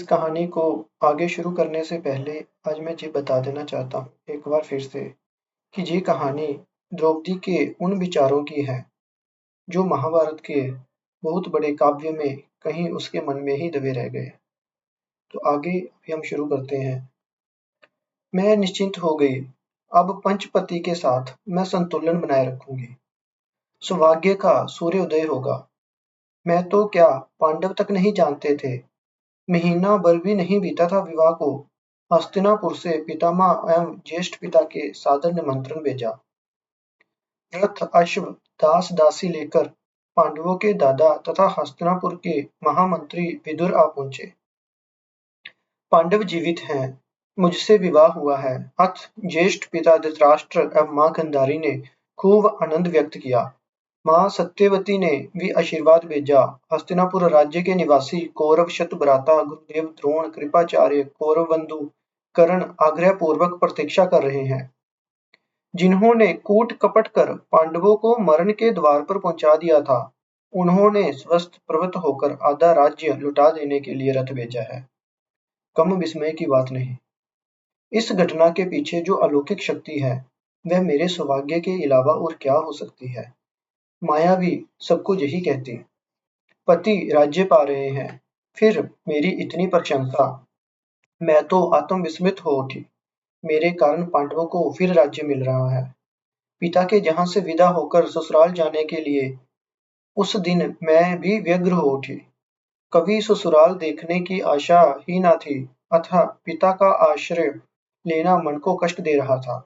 कहानी को आगे शुरू करने से पहले आज मैं ये बता देना चाहता हूँ एक बार फिर से कि ये कहानी द्रौपदी के उन विचारों की है जो महाभारत के बहुत बड़े काव्य में कहीं उसके मन में ही दबे रह गए। तो आगे भी हम शुरू करते हैं। मैं निश्चिंत हो गई। अब पंचपति के साथ मैं संतुलन बनाए रखूंगी। सौभाग्य का सूर्योदय होगा। मैं तो क्या पांडव तक नहीं जानते थे। महीना भर भी नहीं बीता था विवाह को। हस्तिनापुर से पितामह एवं ज्येष्ठ पिता के सादर निमंत्रण भेजा। रथ अश्व दास दासी लेकर पांडवों के दादा तथा हस्तिनापुर के महामंत्री विदुर आ पहुंचे। पांडव जीवित हैं, मुझसे विवाह हुआ है। अथ ज्येष्ठ पिता धृतराष्ट्र एवं मां गांधारी ने खूब आनंद व्यक्त किया। मां सत्यवती ने भी आशीर्वाद भेजा। हस्तिनापुर राज्य के निवासी कौरव शतभ्राता गुरुदेव द्रोण कृपाचार्य कौरव बंधु कर्ण आग्रह पूर्वक प्रतीक्षा कर रहे हैं, जिन्होंने कूट कपट कर पांडवों को मरण के द्वार पर पहुंचा दिया था। उन्होंने स्वस्थ प्रवृत्त होकर आधा राज्य लुटा देने के लिए रथ भेजा है। कम विस्मय की बात नहीं। इस घटना के पीछे जो अलौकिक शक्ति है वह मेरे सौभाग्य के अलावा और क्या हो सकती है। माया भी सबको यही कहती। पति राज्य पा रहे हैं, फिर मेरी इतनी प्रशंसा। मैं तो आत्मविस्मित हो उठी। मेरे कारण पांडवों को फिर राज्य मिल रहा है। पिता के जहां से विदा होकर ससुराल जाने के लिए उस दिन मैं भी व्यग्र हो उठी। कभी ससुराल देखने की आशा ही न थी, अतः पिता का आश्रय लेना मन को कष्ट दे रहा था।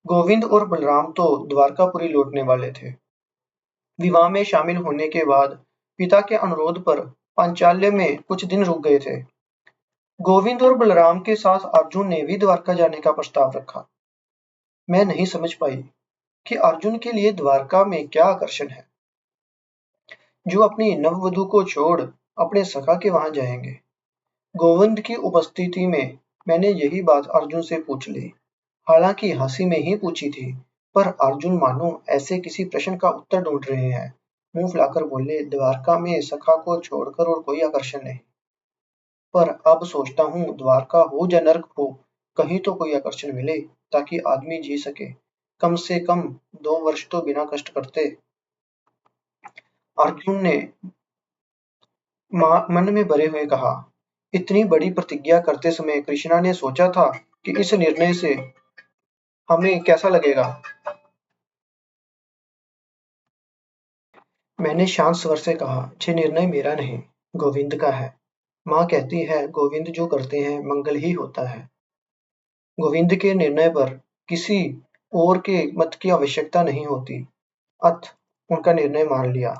गोविंद और बलराम तो द्वारकापुरी लौटने वाले थे। विवाह में शामिल होने के बाद पिता के अनुरोध पर पांचाल्य में कुछ दिन रुक गए थे। गोविंद और बलराम के साथ अर्जुन ने भी द्वारका जाने का प्रस्ताव रखा। मैं नहीं समझ पाई कि अर्जुन के लिए द्वारका में क्या आकर्षण है जो अपनी नववधु को छोड़ अपने सखा के वहां जाएंगे। गोविंद की उपस्थिति में मैंने यही बात अर्जुन से पूछ ली। हालांकि हंसी में ही पूछी थी, पर अर्जुन मानो ऐसे किसी प्रश्न का उत्तर ढूंढ रहे हैं। मुंह फुलाकर बोले, द्वारका में सखा को छोड़कर और कोई आकर्षण नहीं। पर अब सोचता हूँ द्वारका हो या नर्क हो, कहीं तो कोई आकर्षण मिले ताकि आदमी जी सके। कम से कम 2 वर्ष तो बिना कष्ट करते। अर्जुन ने मन में भरे हुए कहा। इतनी बड़ी प्रतिज्ञा करते समय कृष्णा ने सोचा था कि इस निर्णय से हमें कैसा लगेगा। मैंने शांत स्वर से कहा, ये निर्णय मेरा नहीं, गोविंद का है। माँ कहती है गोविंद जो करते हैं मंगल ही होता है। गोविंद के निर्णय पर किसी और के मत की आवश्यकता नहीं होती। अत उनका निर्णय मान लिया।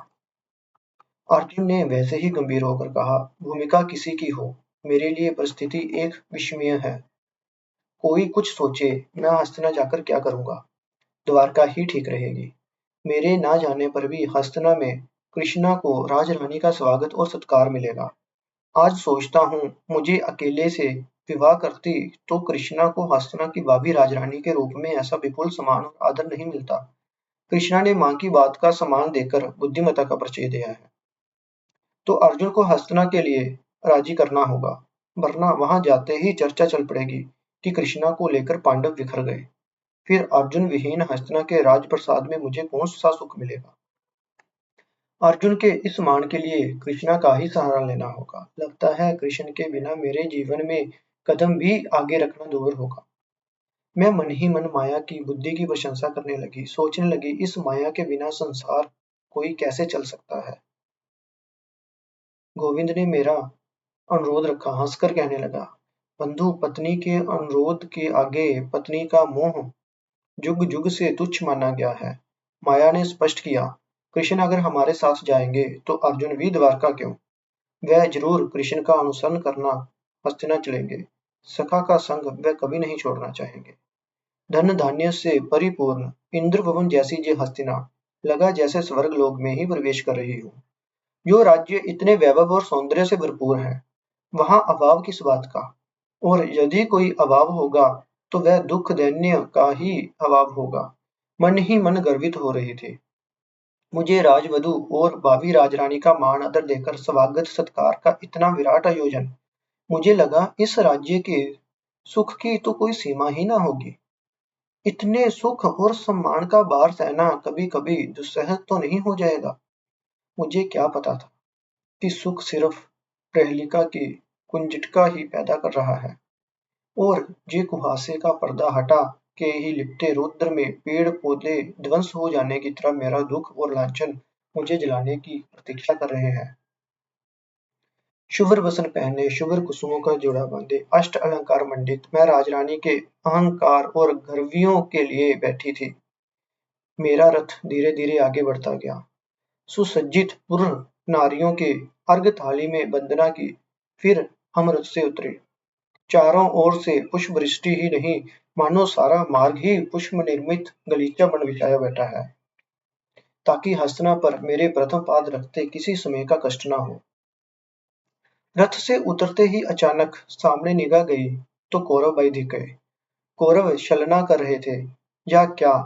अर्जुन ने वैसे ही गंभीर होकर कहा, भूमिका किसी की हो, मेरे लिए परिस्थिति एक विषमय है। कोई कुछ सोचे, मैं हस्तिना जाकर क्या करूंगा। द्वारका ही ठीक रहेगी। मेरे ना जाने पर भी हस्तिना में कृष्णा को राजरानी का स्वागत और सत्कार मिलेगा। आज सोचता हूँ मुझे अकेले से विवाह करती तो कृष्णा को हस्तिना की भाभी राजरानी के रूप में ऐसा विपुल सम्मान और आदर नहीं मिलता। कृष्णा ने माँ की बात का सम्मान देकर बुद्धिमत्ता का परिचय दिया है, तो अर्जुन को हस्तिना के लिए राजी करना होगा, वरना वहां जाते ही चर्चा चल पड़ेगी कि कृष्णा को लेकर पांडव बिखर गए। फिर अर्जुन विहीन हस्तिना के राजप्रसाद में मुझे कौन सा सुख मिलेगा। अर्जुन के इस मान के लिए कृष्णा का ही सहारा लेना होगा। लगता है कृष्ण के बिना मेरे जीवन में कदम भी आगे रखना दूभर होगा। मैं मन ही मन माया की बुद्धि की प्रशंसा करने लगी। सोचने लगी, इस माया के बिना संसार कोई कैसे चल सकता है। गोविंद ने मेरा अनुरोध रखा, हंसकर कहने लगा, बंधु, पत्नी के अनुरोध के आगे पत्नी का मोह जुग जुग से तुच्छ माना गया है। माया ने स्पष्ट किया, कृष्ण अगर हमारे साथ जाएंगे तो अर्जुन भी द्वारका क्यों, वह जरूर कृष्ण का अनुसरण करना हस्तिना चलेंगे। सखा का संग वह कभी नहीं छोड़ना चाहेंगे। धन धान्य से परिपूर्ण इंद्र भवन जैसी ये हस्तिना लगा जैसे स्वर्ग लोक में ही प्रवेश कर रही हो। जो राज्य इतने वैभव और सौंदर्य से भरपूर है, वहां अभाव किस बात का। और यदि कोई अभाव होगा तो वह दुख दैन्य का ही अभाव होगा। मन ही मन गर्वित हो रही थी। मुझे राजवधु और भावी राजरानी का मान आदर देकर स्वागत सत्कार का इतना विराट आयोजन मुझे लगा इस राज्य के सुख की तो कोई सीमा ही ना होगी। इतने सुख और सम्मान का भार सहना कभी-कभी दुस्सह तो नहीं हो जाएगा। मुझे क्या पता था कि सुख सिर्फ प्रहेलिका की कुंजिटिका ही पैदा कर रहा है और जे कुहासे का पर्दा हटा के ही लिपटे रौद्र में पेड़-पौधे ध्वंस हो जाने की तरह मेरा दुख और लांछन मुझे जलाने की प्रतीक्षा कर रहे हैं। शुभ्र वसन पहने, शुभ्र कुसुमों का जोड़ा बांधे, अष्ट अलंकार मंडित मैं राजरानी के अहंकार और गर्वियों के लिए बैठी थी। मेरा रथ धीरे-धीरे आगे बढ़ता गया। सुसज्जित पुर नारियों के अर्घ थाली में वंदना की, फिर हम रथ से उतरे। चारों ओर से पुष्प वृष्टि ही नहीं, मानो सारा मार्ग ही पुष्प निर्मित गलीचा बन बिछाया बैठा है, ताकि हस्तिना पर मेरे प्रथम पाद रखते किसी समय का कष्ट न हो। रथ से उतरते ही अचानक सामने निगाह गई तो कौरव भाई दिख गए। कौरव छलना कर रहे थे या क्या,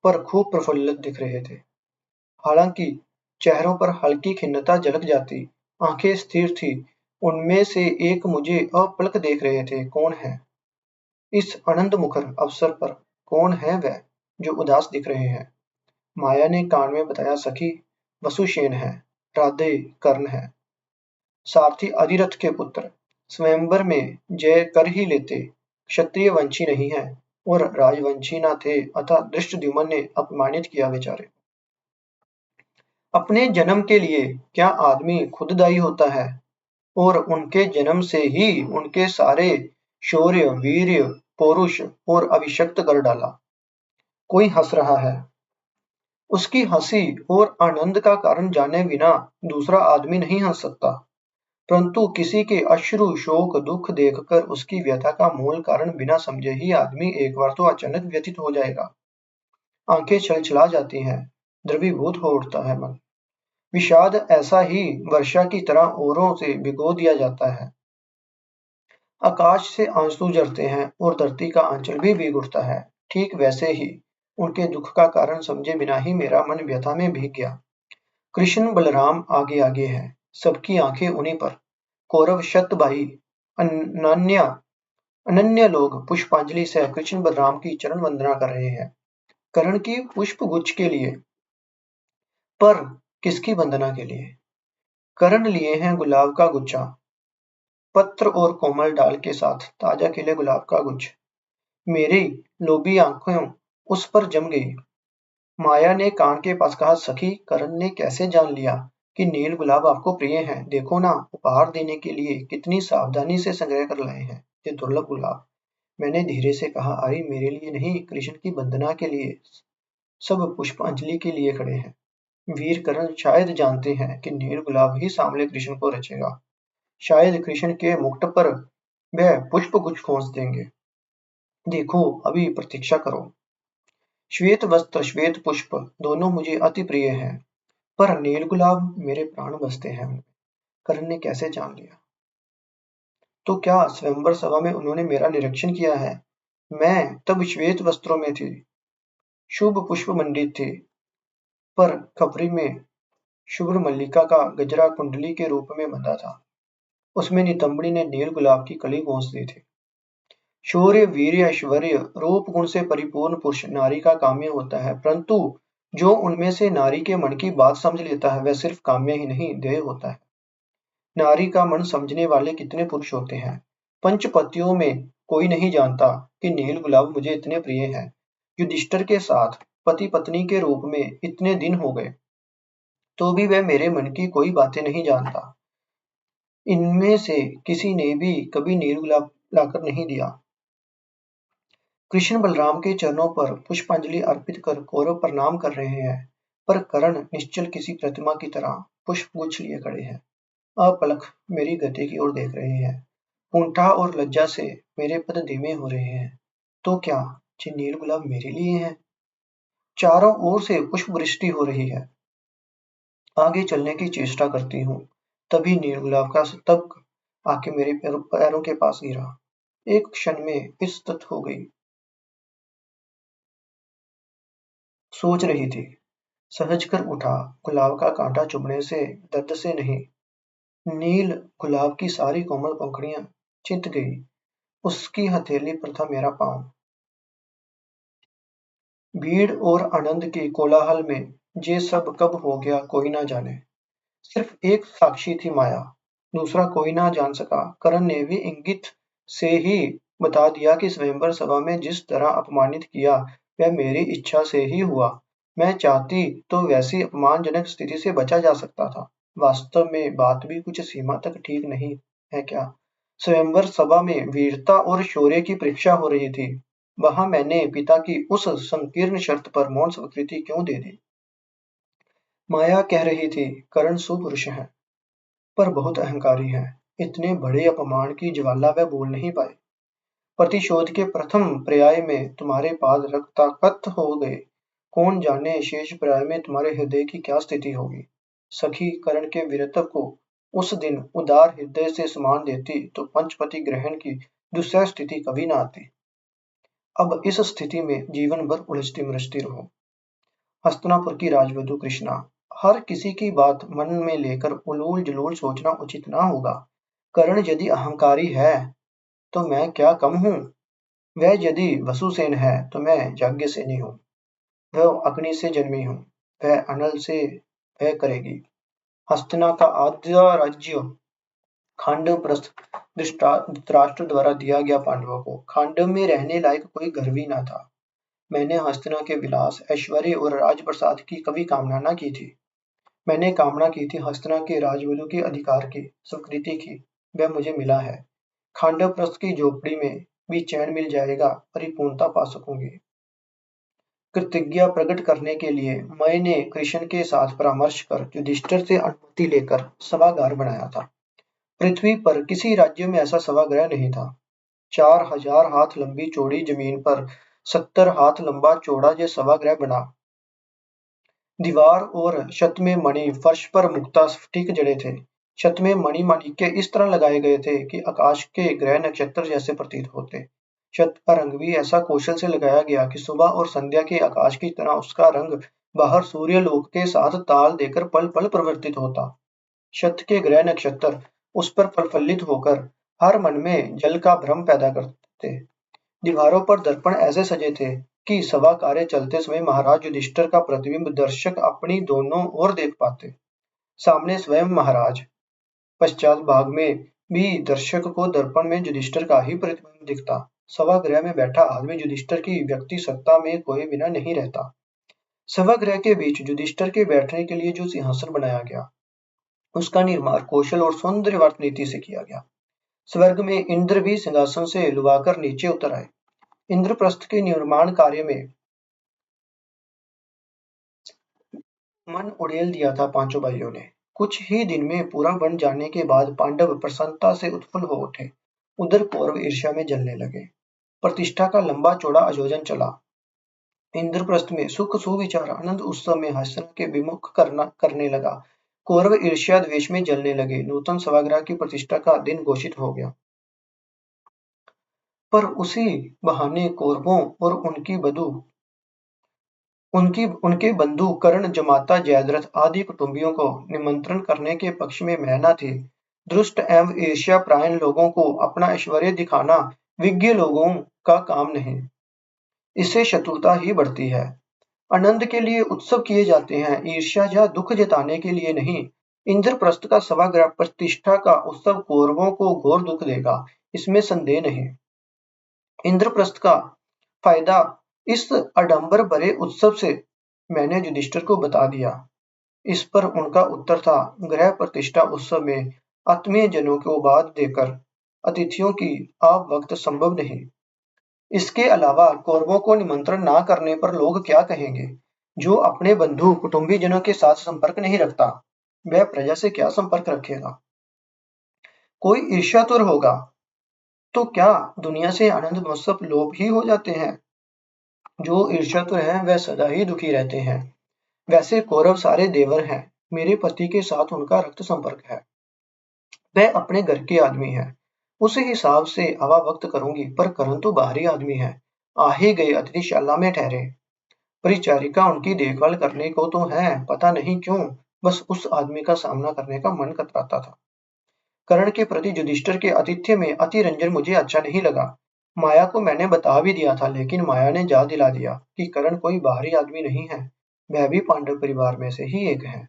पर खूब प्रफुल्लित दिख रहे थे। हालांकि चेहरों पर हल्की खिन्नता झलक जाती, आंखें स्थिर थी। उनमें से एक मुझे अपलक देख रहे थे। कौन है इस अनंत मुखर अवसर पर, कौन है वह जो उदास दिख रहे हैं? माया ने कान में बताया, सखी वसुसेन है, राधे कर्ण है, सारथी अधिरथ के पुत्र, स्वयंवर में जय कर ही लेते, क्षत्रिय वंशी नहीं है और राजवंशी न थे, अतः धृष्टद्युम्न ने अपमानित किया बेचारे। अपने जन्म के लिए क्या आदमी खुद दायी होता है? और उनके जन्म से ही उनके सारे शौर्य, वीर्य, पौरुष और अभिषक्त कर डाला। कोई हंस रहा है। उसकी हंसी और आनंद का कारण जाने बिना दूसरा आदमी नहीं हंस सकता, परंतु किसी के अश्रु, शोक, दुख देखकर उसकी व्यथा का मूल कारण बिना समझे ही आदमी एक बार तो अचानक व्यथित हो जाएगा। आंखें छलछला जाती हैं, द्रवीभूत हो उठता है मन। विषाद ऐसा ही वर्षा की तरह ओरों से भिगो दिया जाता है। आकाश से आंसू झरते हैं और धरती का आंचल भी भीग उठता है। ठीक वैसे ही उनके दुख का कारण समझे बिना ही मेरा मन व्यथा में भीग गया। कृष्ण बलराम आगे आगे हैं, सबकी आंखें उन्हीं पर। कौरव शत भाई अनन्या अनन्य लोग पुष्पांजलि से कृष्ण बलराम की चरण वंदना कर रहे हैं, कर्ण की पुष्प गुच्छ के लिए। पर किसकी वंदना के लिए? कर्ण लिए हैं गुलाब का गुच्छा, पत्र और कोमल डाल के साथ ताजा खिले गुलाब का गुच्छ। मेरी लोभी आंखें उस पर जम गई। माया ने कान के पास कहा, सखी कर्ण ने कैसे जान लिया कि नील गुलाब आपको प्रिय है? देखो ना, उपहार देने के लिए कितनी सावधानी से संग्रह कर लाए हैं ये दुर्लभ गुलाब। मैंने धीरे से कहा, अरे मेरे लिए नहीं, कृष्ण की वंदना के लिए। सब पुष्पांजलि के लिए खड़े हैं। वीर कर्ण शायद जानते हैं कि नील गुलाब ही सामले कृष्ण को रचेगा। शायद कृष्ण के मुकुट पर वह पुष्प गुच्छ खोस देंगे। देखो, अभी प्रतीक्षा करो। श्वेत वस्त्र, श्वेत पुष्प दोनों मुझे अति प्रिय हैं, पर नील गुलाब मेरे प्राण बसते हैं उनमें। कर्ण ने कैसे जान लिया? तो क्या स्वयंवर सभा में उन्होंने मेरा निरीक्षण किया है? मैं तब श्वेत वस्त्रों में थी, शुभ पुष्प मंडित थी, पर खपरी में शुभ्र मल्लिका का गजरा कुंडली के रूप में बंधा था। उसमें नितंबड़ी ने नील गुलाब की कली घोंस दी थी। शौर्य, वीर्य, ऐश्वर्य, रूप गुण से परिपूर्ण पुरुष नारी का काम्य होता है, परंतु जो उनमें से नारी के मन की बात समझ लेता है वह सिर्फ काम्य ही नहीं, देय होता है। नारी का मन समझने वाले कितने पुरुष होते हैं। पंचपतियों में कोई नहीं जानता कि नील गुलाब मुझे इतने प्रिय हैं। युधिष्ठिर के साथ पति पत्नी के रूप में इतने दिन हो गए, तो भी वह मेरे मन की कोई बातें नहीं जानता। इनमें से किसी ने भी कभी नील गुलाब लाकर नहीं दिया। कृष्ण बलराम के चरणों पर पुष्पांजलि अर्पित कर कौरव प्रणाम कर रहे हैं, पर कर्ण निश्चल किसी प्रतिमा की तरह पुष्प गुच्छ लिए खड़े हैं। अपलक मेरी गति की ओर देख रहे हैं। कुंठा और लज्जा से मेरे पद धीमे हो रहे हैं। तो क्या ये नील गुलाब मेरे लिए है? चारों ओर से पुष्प वृष्टि हो रही है। आगे चलने की चेष्टा करती हूँ, तभी नील गुलाब का तब आके मेरे पैरों के पास गिरा। एक क्षण में इस्तत हो गई। सोच रही थी, सहज कर उठा, गुलाब का कांटा चुभने से, दर्द से नहीं। नील गुलाब की सारी कोमल पंखुड़ियां चिंत गई। उसकी हथेली पर था मेरा पाँव। भीड़ और आनंद के कोलाहल में ये सब कब हो गया कोई न जाने। सिर्फ एक साक्षी थी माया, दूसरा कोई ना जान सका। करण ने भी इंगित से ही बता दिया कि स्वयंवर सभा में जिस तरह अपमानित किया वह मेरी इच्छा से ही हुआ। मैं चाहती तो वैसी अपमानजनक स्थिति से बचा जा सकता था। वास्तव में बात भी कुछ सीमा तक ठीक नहीं है क्या? स्वयंवर सभा में वीरता और शौर्य की परीक्षा हो रही थी। वहां मैंने पिता की उस संकीर्ण शर्त पर मौन स्वीकृति क्यों दे दी? माया कह रही थी, करण सुपुरुष है, पर बहुत अहंकारी है। इतने बड़े अपमान की ज्वाला वह भूल नहीं पाए। प्रतिशोध के प्रथम पर्याय में तुम्हारे पाद रक्ताकत हो गए। कौन जाने शेष पर्याय में तुम्हारे हृदय की क्या स्थिति होगी। सखी करण के वीरत्व को उस दिन उदार हृदय से सम्मान देती तो पंचपति ग्रहण की दूसरी स्थिति कभी न आती। अब इस स्थिति में जीवन भर उलझती मुलझती रहो। हस्तिनापुर की राजवधू कृष्णा। हर किसी की बात मन में लेकर उलूल जलूल सोचना उचित न होगा। कर्ण यदि अहंकारी है तो मैं क्या कम हूँ। वह यदि वसुसेन है तो मैं याज्ञसेनी हूँ। वह अग्नि से जन्मी हूँ, वह अनल से वह करेगी। हस्तिना का आद्य राज्य खांडव प्रस्थ धृतराष्ट्र द्वारा दिया गया पांडवों को। खांडव में रहने लायक कोई घर भी न था। मैंने हस्तिना के विलास, ऐश्वर्य और राजप्रसाद की कभी कामना न की थी। मैंने कामना की थी हस्तिना के राजवधु के अधिकार की, स्वीकृति की। वह मुझे मिला है। खांडवप्रस्थ की झोपड़ी में भी चैन मिल जाएगा, परिपूर्णता पा सकूंगी। कृतज्ञता प्रकट करने के लिए मैंने कृष्ण के साथ परामर्श कर युधिष्ठिर से अनुमति लेकर सभागार बनाया था। पृथ्वी पर किसी राज्य में ऐसा सभागृह नहीं था। 4000 हाथ लंबी चौड़ी जमीन पर 70 हाथ लंबा चौड़ा ये सभागृह बना। दीवार और छत में मणि, फर्श पर मुक्ता स्फटिक जड़े थे। छत में मणि माणिक्य इस तरह लगाए गए थे कि आकाश के ग्रह नक्षत्र जैसे प्रतीत होते। छत का रंग भी ऐसा कौशल से लगाया गया कि सुबह और संध्या के आकाश की तरह उसका रंग बाहर सूर्यलोक के साथ ताल देकर पल पल परिवर्तित होता। छत के ग्रह नक्षत्र उस पर प्रफुल्लित होकर हर मन में जल का भ्रम पैदा करते। दीवारों पर दर्पण ऐसे सजे थे कि सभा कार्य चलते समय महाराज युधिष्ठिर का प्रतिबिंब दर्शक अपनी दोनों ओर देख पाते। सामने स्वयं महाराज, पश्चात भाग में भी दर्शक को दर्पण में युधिष्ठिर का ही प्रतिबिंब दिखता। सभागृह में बैठा आदमी युधिष्ठिर की व्यक्ति सत्ता में कोई बिना नहीं रहता। सभागृह के बीच युधिष्ठिर के बैठने के लिए जो सिंहासन बनाया गया, उसका निर्माण कौशल और सौंदर्यवर्त नीति से किया गया। स्वर्ग में इंद्र भी सिंहासन से लुभाकर नीचे उतर आए। इंद्रप्रस्थ के निर्माण कार्य में मन उड़ेल दिया था पांचों भाइयों ने। कुछ ही दिन में पूरा बन जाने के बाद पांडव प्रसन्नता से उत्फुल्ल हो उठे। उधर कौरव ईर्ष्या में जलने लगे। प्रतिष्ठा का लंबा चौड़ा आयोजन चला। इंद्रप्रस्थ में सुख सुविचार आनंद उत्सव में हसन के विमुख करने लगा। कौरव ईर्ष्या द्वेष में जलने लगे। नूतन सभागृह की प्रतिष्ठा का दिन घोषित हो गया। पर उसी बहाने कौरवों और उनके बंधु कर्ण, जमाता, जयद्रथ आदि कुटुंबियों को निमंत्रण करने के पक्ष में मैं न थी। दुष्ट एवं ईर्ष्यापरायण लोगों को अपना ऐश्वर्य दिखाना विज्ञ लोगों का काम नहीं। इससे शत्रुता ही बढ़ती है। आनंद के लिए उत्सव किए जाते हैं, ईर्ष्या या दुख जताने के लिए नहीं। इंद्रप्रस्थ का सभागृह प्रतिष्ठा का उत्सव कौरवों को घोर दुख देगा, इसमें संदेह नहीं। इंद्रप्रस्थ का फायदा इस आडंबर भरे उत्सव से मैंने युधिष्ठिर को बता दिया। इस पर उनका उत्तर था, गृह प्रतिष्ठा उत्सव में आत्मीय जनों को बात देकर अतिथियों की आवभगत संभव नहीं। इसके अलावा कौरवों को निमंत्रण न करने पर लोग क्या कहेंगे? जो अपने बंधु कुटुंबीजनों के साथ संपर्क नहीं रखता, वह प्रजा से क्या संपर्क रखेगा? कोई ईर्ष्यातुर होगा तो क्या दुनिया से आनंद महोत्सव लोभ ही हो जाते हैं? जो ईर्ष्यातुर हैं वह सदा ही दुखी रहते हैं। वैसे कौरव सारे देवर हैं। मेरे पति के साथ उनका रक्त संपर्क है। वह अपने घर के आदमी है। उसी हिसाब से हवा वक्त करूंगी, पर करण तो बाहरी आदमी है। आ ही गए अतिथिशाला में ठहरे। परिचारिका उनकी देखभाल करने को तो है, पता नहीं क्यों बस उस आदमी का सामना करने का मन कतराता था। कर्ण के प्रति युधिष्ठिर के आतिथ्य में अति रंजन मुझे अच्छा नहीं लगा। माया को मैंने बता भी दिया था, लेकिन माया ने याद दिला दिया कि कर्ण कोई बाहरी आदमी नहीं है, वह भी पांडव परिवार में से ही एक है।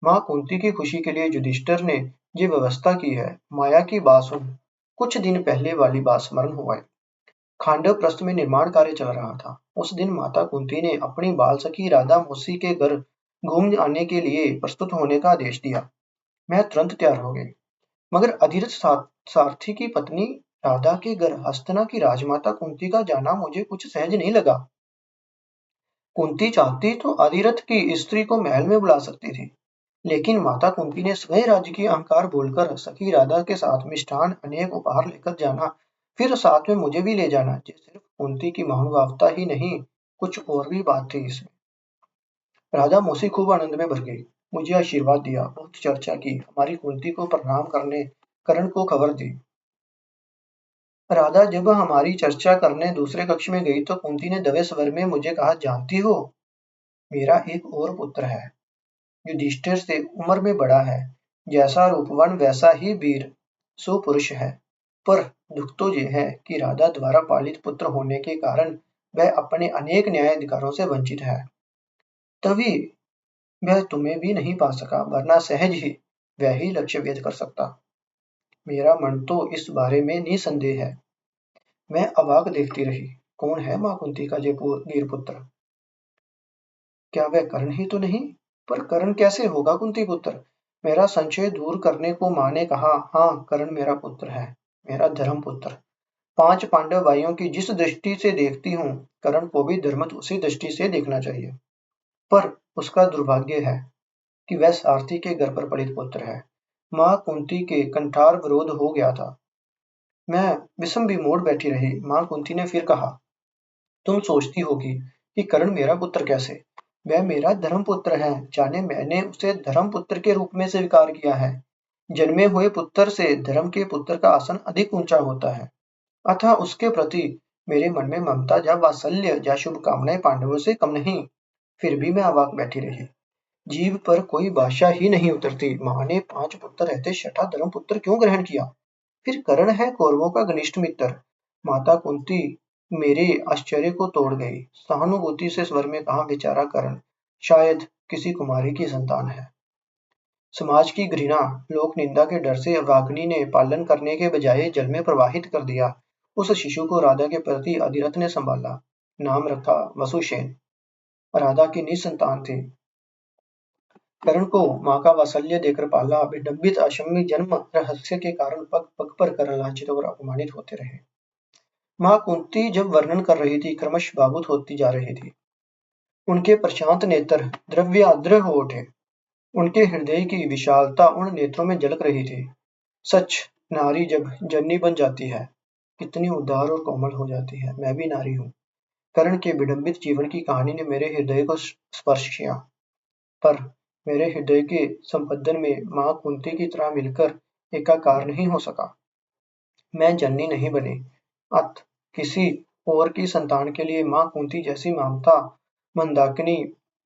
माँ कुंती की खुशी के लिए युधिष्ठिर ने ये व्यवस्था की है। माया की बात सुन, कुछ दिन पहले वाली बात स्मरण हुआ। खांडव प्रस्थ में निर्माण कार्य चल रहा था। उस दिन माता कुंती ने अपनी बाल सखी राधा मौसी के घर घूम आने के लिए प्रस्तुत होने का आदेश दिया। मैं तुरंत तैयार हो गई, मगर अधिरथ सारथी की पत्नी राधा के घर हस्तना की राजमाता कुंती का जाना मुझे कुछ सहज नहीं लगा। कुंती चाहती तो अधिरथ की स्त्री को महल में बुला सकती थी, लेकिन माता कुंती ने स्वयं राज्य की अहंकार बोलकर सखी राधा के साथ मिष्ठान अनेक उपहार लेकर जाना, फिर साथ में मुझे भी ले जाना। ये सिर्फ कुंती की महानुभावता ही नहीं, कुछ और भी बात थी इसमें। राधा मौसी खूब आनंद में भर गई, मुझे आशीर्वाद दिया, बहुत चर्चा की, हमारी कुंती को प्रणाम करने करण को खबर दी। राधा जब हमारी चर्चा करने दूसरे कक्ष में गई तो कुंती ने दबे स्वर में मुझे कहा, जानती हो, मेरा एक और पुत्र है, युधिष्ठिर से उम्र में बड़ा है, जैसा रूपवान वैसा ही वीर सुपुरुष है, पर दुख तो ये है कि राधा द्वारा पालित पुत्र होने के कारण वह अपने अनेक न्याय अधिकारों से वंचित है। तभी वह तुम्हें भी नहीं पा सका, वरना सहज ही वह ही लक्ष्य भेद कर सकता। मेरा मन तो इस बारे में निसंदेह है। मैं अवाक देखती रही, कौन है माँ कुंती का ये वीर पुत्र? क्या वह कर्ण ही तो नहीं? पर कर्ण कैसे होगा कुंती पुत्र? मेरा संशय दूर करने को माँ ने कहा, हाँ, कर्ण मेरा पुत्र है, मेरा धर्म पुत्र। 5 पांडव भाइयों की जिस दृष्टि से देखती हूँ, कर्ण को भी धर्मत उसी दृष्टि से देखना चाहिए। पर उसका दुर्भाग्य है कि वह सारथी के घर पर पलित पुत्र है। माँ कुंती के कंठार विरोध हो गया था। मैं विषम विमोड़ बैठी रही। माँ कुंती ने फिर कहा, तुम सोचती होगी कि कर्ण मेरा पुत्र कैसे? वह मेरा धर्म पुत्र है, जाने मैंने उसे धर्म पुत्र के रूप में स्वीकार किया है। जन्मे हुए पुत्र से धर्म के पुत्र का आसन अधिक ऊंचा होता है, अतः उसके प्रति मेरे मन में ममता या वात्सल्य या शुभकामनाएं पांडवों से कम नहीं। फिर भी मैं अवाक बैठी रही, जीभ पर कोई भाषा ही नहीं उतरती। माँ ने 5 पुत्र रहते छठा धर्म पुत्र क्यों ग्रहण किया? फिर कर्ण है कौरवों का घनिष्ठ मित्र। माता कुंती मेरे आश्चर्य को तोड़ गई, सहानुभूति से स्वर में कहा, बेचारा कर्ण शायद किसी कुमारी की संतान है। समाज की घृणा, लोक निंदा के डर से अवाग्नी ने पालन करने के बजाय जल में प्रवाहित कर दिया। उस शिशु को राधा के प्रति अधिरथ ने संभाला, नाम रखा वसुसेन। राधा की निसंतान थी। कर्ण को माँ का वात्सल्य देकर पाला। विडंबित अशम्य जन्म रहस्य के कारण पग पग पर कर्ण लांछित और अपमानित होते रहे। माँ कुंती जब वर्णन कर रही थी, क्रमश भावुक होती जा रही थी। उनके प्रशांत नेत्र द्रव्याद्र हो उठे। उनके हृदय की विशालता उन नेत्रों में झलक रही थी। सच, नारी जब जननी बन जाती है, कितनी उदार और कोमल हो जाती है। मैं भी नारी हूँ। कर्ण के विडंबित जीवन की कहानी ने मेरे हृदय को स्पर्श किया, पर मेरे हृदय के संपदन में माँ कुंती की तरह मिलकर एकाकार नहीं हो सका। मैं जननी नहीं बनी, अत किसी और की संतान के लिए माँ कुंती जैसी ममता मंदाकिनी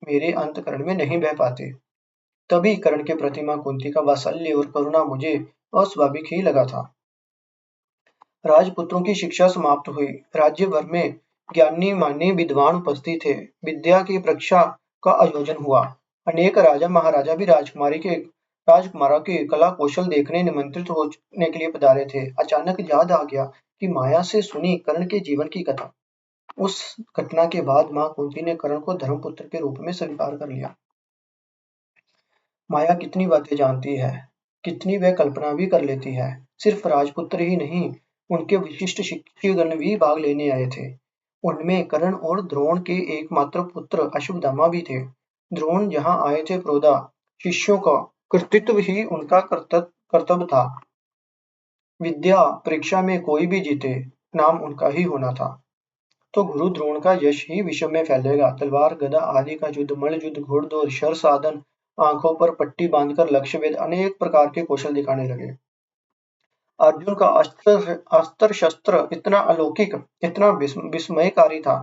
मेरे अंतःकरण में नहीं बह पाती। तभी कर्ण के प्रति माँ कुंती का वात्सल्य और करुणा मुझे अस्वाभाविक ही लगा था। राजपुत्रों की शिक्षा समाप्त हुई। राज्य भर में ज्ञानी मानी विद्वान उपस्थित थे। विद्या की परीक्षा का आयोजन हुआ। अनेक राजा महाराजा भी राजकुमारों के कला कौशल देखने निमंत्रित होने के लिए पधारे थे। अचानक याद आ गया कि माया से सुनी कर्ण के जीवन की कथा। उस घटना के बाद माँ कुंती ने कर्ण को धर्मपुत्र के रूप में स्वीकार कर लिया। माया कितनी बातें जानती है, कितनी वह कल्पना भी कर लेती है। सिर्फ राजपुत्र ही नहीं, उनके विशिष्ट शिष्यगण भी भाग लेने आए थे। उनमें कर्ण और द्रोण के एकमात्र पुत्र अश्वत्थामा भी थे। द्रोण जहां आए थे प्रोदा, शिष्यों का कर्तृत्व ही उनका कर्तव्य था। विद्या परीक्षा में कोई भी जीते, नाम उनका ही होना था। तो गुरु द्रोण का यश ही विश्व में फैलेगा। तलवार गदा आदि का युद्ध, मल्ल युद्ध, घोड़दौड़, शर साधन, आंखों पर पट्टी बांधकर लक्ष्य भेद, अनेक प्रकार के कौशल दिखाने लगे। अर्जुन का अस्त्र शस्त्र इतना अलौकिक, इतना विस्मयकारी था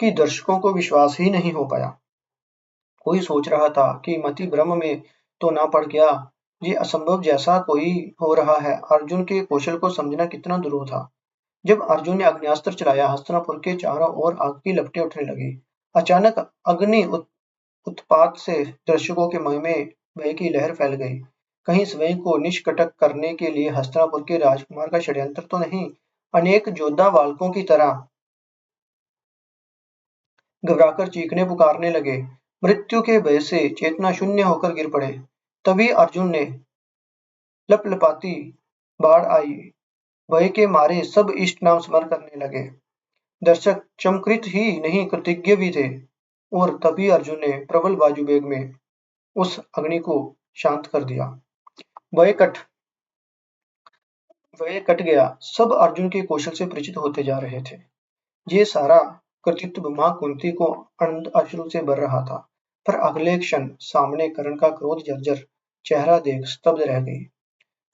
कि दर्शकों को विश्वास ही नहीं हो पाया। कोई सोच रहा था कि मति भ्रम में तो ना पड़ गया, ये असंभव जैसा कोई हो रहा है। अर्जुन के कौशल को समझना कितना दुरूह था। जब अर्जुन ने अग्न्यास्त्र चलाया, हस्तिनापुर के चारों ओर आग की लपटें उठने लगी। अचानक अग्नि उत्पात से दर्शकों के मन में भय की लहर फैल गई। कहीं स्वयं को निष्कंटक करने के लिए हस्तिनापुर के राजकुमार का षड्यंत्र तो नहीं। अनेक योद्धा बालकों की तरह घबराकर चीखने पुकारने लगे, मृत्यु के भय से चेतना शून्य होकर गिर पड़े। तभी अर्जुन ने लपलपाती बाढ़ आई। भय के मारे सब इष्ट नाम स्मरण करने लगे। दर्शक चमत्कृत ही नहीं कृतज्ञ भी थे। और तभी अर्जुन ने प्रबल बाजुवेग में उस अग्नि को शांत कर दिया। भय कट वह कट गया। सब अर्जुन के कौशल से परिचित होते जा रहे थे। ये सारा कृतित्व मां कुंती को आनंद अश्रु से भर रहा था। पर अगले क्षण सामने कर्ण का क्रोध जर्जर चेहरा देख स्तब्ध रह गई।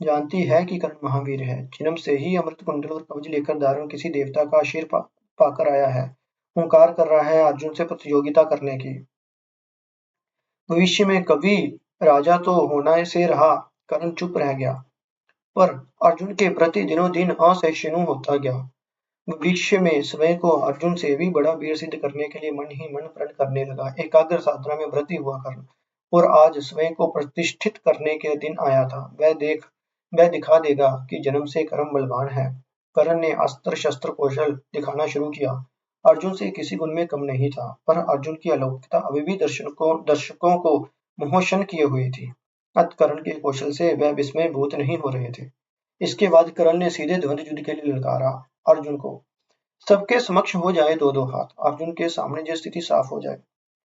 जानती है कि कर्ण महावीर है। जन्म से ही अमृत कुंडल और कवच लेकर दारुण किसी देवता का आशीर पाकर आया है। हुंकार कर रहा है अर्जुन से प्रतियोगिता करने की। भविष्य में कभी राजा तो होना से रहा। कर्ण चुप रह गया। पर अर्जुन के प्रति दिनों दिन असहिष्णु होता गया। भविष्य में स्वयं को अर्जुन से भी बड़ा वीर सिद्ध करने के लिए मन ही मन प्रण करने लगा। एकाग्र साधना में व्रती हुआ कर्ण। और आज स्वयं को प्रतिष्ठित करने के दिन आया था। वह दिखा देगा कि जन्म से कर्म बलवान है। कर्ण ने अस्त्र शस्त्र कौशल दिखाना शुरू किया। अर्जुन से किसी गुण में कम नहीं था। पर अर्जुन की अलौकिकता अभी भी दर्शकों को मोहशन किए हुई थी। अत कर्ण के कौशल से वह विस्मय भूत नहीं हो रहे थे। इसके बाद कर्ण ने सीधे द्वंद्व युद्ध के लिए ललकारा अर्जुन को। सबके समक्ष हो जाए दो दो हाथ। अर्जुन के सामने जो स्थिति साफ हो जाए।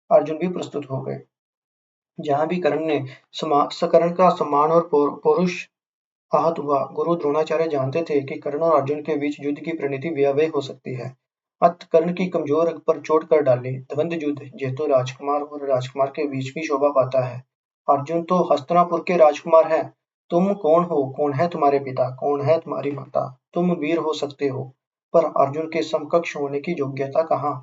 अर्जुन भी प्रस्तुत हो गए। जहां भी कर्ण ने कर्ण का सम्मान और पौरुष आहत हुआ। गुरु द्रोणाचार्य जानते थे कि कर्ण और अर्जुन के बीच युद्ध की परिणति भयावह हो सकती है। अत कर्ण की कमजोर अंग पर चोट कर डाली। द्वंद्व युद्ध जेतु राजकुमार और राजकुमार के बीच भी शोभा पाता है। अर्जुन तो हस्तिनापुर के राजकुमार हैं। तुम कौन हो? कौन है तुम्हारे पिता? कौन है तुम्हारी माता? तुम वीर हो सकते हो, पर अर्जुन के समकक्ष होने की योग्यता कहाँ?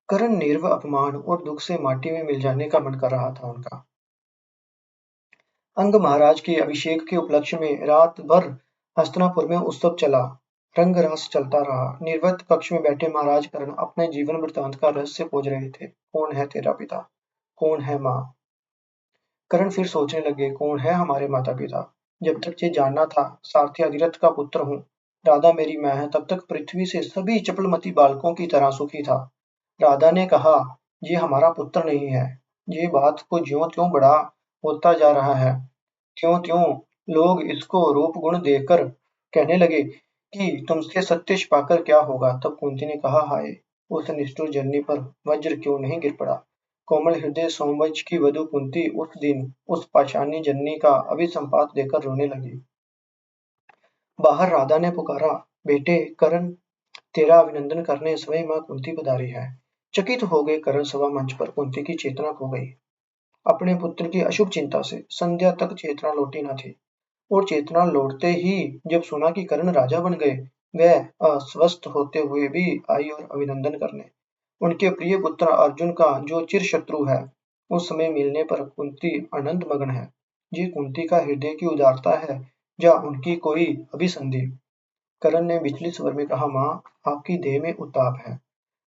कर्ण निर्व अपमान और दुख से माटी में मिल जाने का मन कर रहा था उनका। अंग महाराज के अभिषेक के उपलक्ष्य में रात भर हस्तिनापुर में उत्सव चला। रंग रस चलता रहा। निर्वत कक्ष में बैठे महाराज कर्ण अपने जीवन वृत्तांत का रहस्य खोज रहे थे। कौन है तेरा पिता? कौन है माँ? कर्ण फिर सोचने लगे, कौन है हमारे माता पिता? जब तक ये जानना था सारथी अधिरथ का पुत्र हूँ, राधा मेरी माँ है, तब तक पृथ्वी से सभी चपलमती बालकों की तरह सुखी था। राधा ने कहा, ये हमारा पुत्र नहीं है। ये बात को ज्यों त्यों बड़ा होता जा रहा है। त्यों त्यों लोग इसको रूप गुण देकर कहने लगे कि तुमसे सत्य छिपाकर क्या होगा। तब कुंती ने कहा, हाय, उस निष्ठुर जननी पर वज्र क्यों नहीं गिर पड़ा। कोमल हृदय सोमवंश की वधु कुंती उस दिन उस पाषाणी जननी का अभिसंपात देकर रोने लगी। बाहर राधा ने पुकारा, बेटे कर्ण, तेरा अभिनंदन करने स्वयं मां कुंती पधारी है। चकित हो गए कर्ण। सभा मंच पर कुंती की चेतना खो गई। अपने पुत्र की अशुभ चिंता से संध्या तक चेतना लौटी न थी। और चेतना लौटते ही जब सुना कि कर्ण राजा बन गए, वह अस्वस्थ होते हुए भी आई और अभिनंदन करने। उनके प्रिय पुत्र अर्जुन का जो चिर शत्रु है, उस समय मिलने पर कुंती आनंद मग्न है। ये कुंती का हृदय की उदारता है या उनकी कोई अभिसंधि? कर्ण ने विचलित स्वर में कहा, माँ, आपकी देह में उताप है।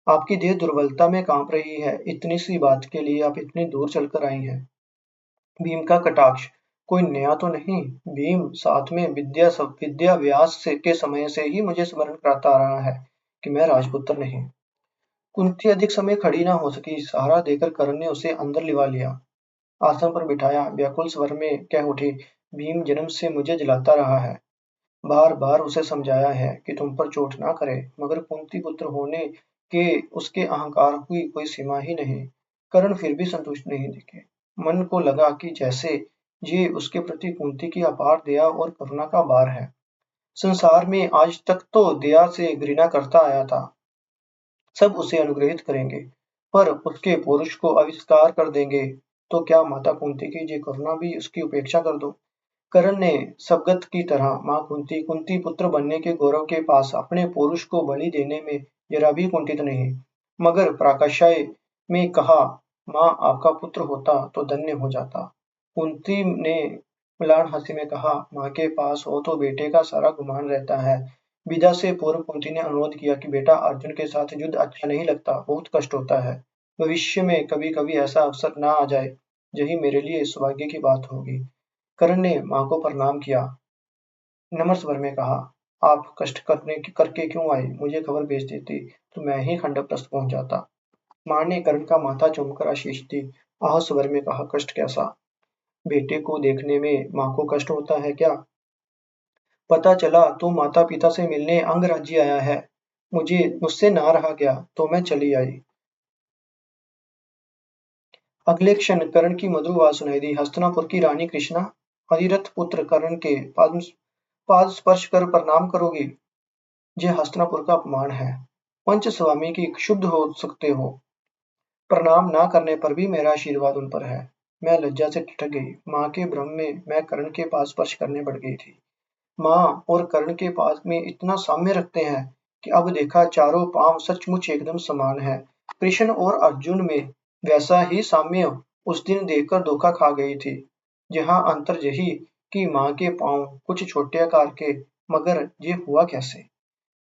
आपकी देह दुर्बलता में कांप रही है। इतनी सी बात के लिए आप इतनी दूर चलकर आई हैं। भीम का कटाक्ष कोई नया तो नहीं। भीम साथ में विद्या व्यास के समय से ही मुझे स्मरण कराता आ रहा है कि मैं राजपुत्र नहीं। कुंती अधिक समय खड़ी न हो सकी। सहारा देकर कर्ण ने उसे अंदर लिवा लिया। आसन पर बिठाया। व्याकुल स्वर में कह उठी, भीम जन्म से मुझे जलाता रहा है। बार बार उसे समझाया है कि तुम पर चोट ना करे, मगर कुंती पुत्र होने के उसके अहंकार की कोई सीमा ही नहीं। कर्ण फिर भी संतुष्ट नहीं दिखे। मन को लगा कि जैसे ये उसके प्रति कुंती की अपार दया और करुणा का भार है। संसार में आज तक तो दया से घृणा करता आया था। सब उसे अनुग्रहित करेंगे, पर उसके पौरुष को आविष्कार कर देंगे तो क्या माता कुंती की ये करुणा भी उसकी उपेक्षा कर दो? कर्ण ने सबगत की तरह मां कुंती पुत्र बनने के गौरव के पास अपने पौरुष को बलि देने में जरा भी कुंठित नहीं, मगर प्राकश्य में कहा, मां, आपका पुत्र होता तो धन्य हो जाता। कुंती ने म्लान हंसी में कहा, माँ के पास हो तो बेटे का सारा गुमान रहता है। विदा से पूर्व कुंती ने अनुरोध किया कि बेटा, अर्जुन के साथ युद्ध अच्छा नहीं लगता, बहुत कष्ट होता है। भविष्य में कभी कभी ऐसा अवसर ना आ जाए, यही मेरे लिए सौभाग्य की बात होगी। कर्ण ने माँ को प्रणाम किया, नम्र स्वर में कहा, आप कष्ट करके क्यों आई? मुझे खबर भेज देती तो मैं ही खंडप्रस्थ पहुंच जाता। माँ ने कर्ण का माथा चूमकर आशीष दी। आह स्वर में कहा, कष्ट कैसा? बेटे को देखने में माँ को कष्ट होता है क्या? पता चला तू माता पिता से मिलने अंगराज्य आया है। मुझसे ना रहा गया तो मैं चली आई। अगले क्षण कर्ण की मधुर आवाज सुनाई दी, हस्तिनापुर की रानी कृष्णा, अधिरथ पुत्र कर्ण के पाद स्पर्श कर प्रणाम करोगी? यह हस्तिनापुर का अपमान है। पंच स्वामी की क्षुब्ध हो सकते हो, प्रणाम ना करने पर भी मेरा आशीर्वाद उन पर है। मैं लज्जा से ठिठक गई। माँ के भ्रम में मैं कर्ण के पास स्पर्श करने बढ़ गई थी। माँ और कर्ण के पास में इतना साम्य रखते हैं कि अब देखा चारों पांव सचमुच एकदम समान है। कृष्ण और अर्जुन में वैसा ही साम्य उस दिन देखकर धोखा खा गई थी। जहाँ अंतर यही कि माँ के पांव कुछ छोटे आकार के, मगर ये हुआ कैसे?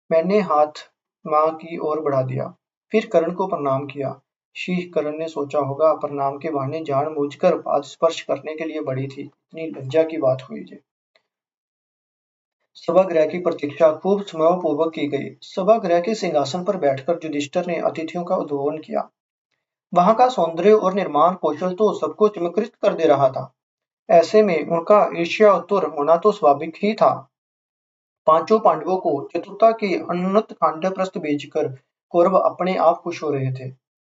मैंने हाथ माँ की ओर बढ़ा दिया, फिर कर्ण को प्रणाम किया। शीह, कर्ण ने सोचा होगा प्रणाम के बहाने जानबूझकर पाद स्पर्श करने के लिए बढ़ी थी। इतनी लज्जा की बात हुई जे। सभागृह की प्रतीक्षा खूब समारोहपूर्वक की गई। सभागृह के सिंहासन पर बैठकर युधिष्ठिर ने अतिथियों का उद्बोधन किया। वहां का सौंदर्य और निर्माण कौशल तो सबको चमत्कृत कर दे रहा था। ऐसे में उनका ईर्ष्यातुर होना तो स्वाभाविक ही था। पांचों पांडवों को चतुरता के उन्नत खांडवप्रस्थ भेजकर कौरव अपने आप खुश हो रहे थे।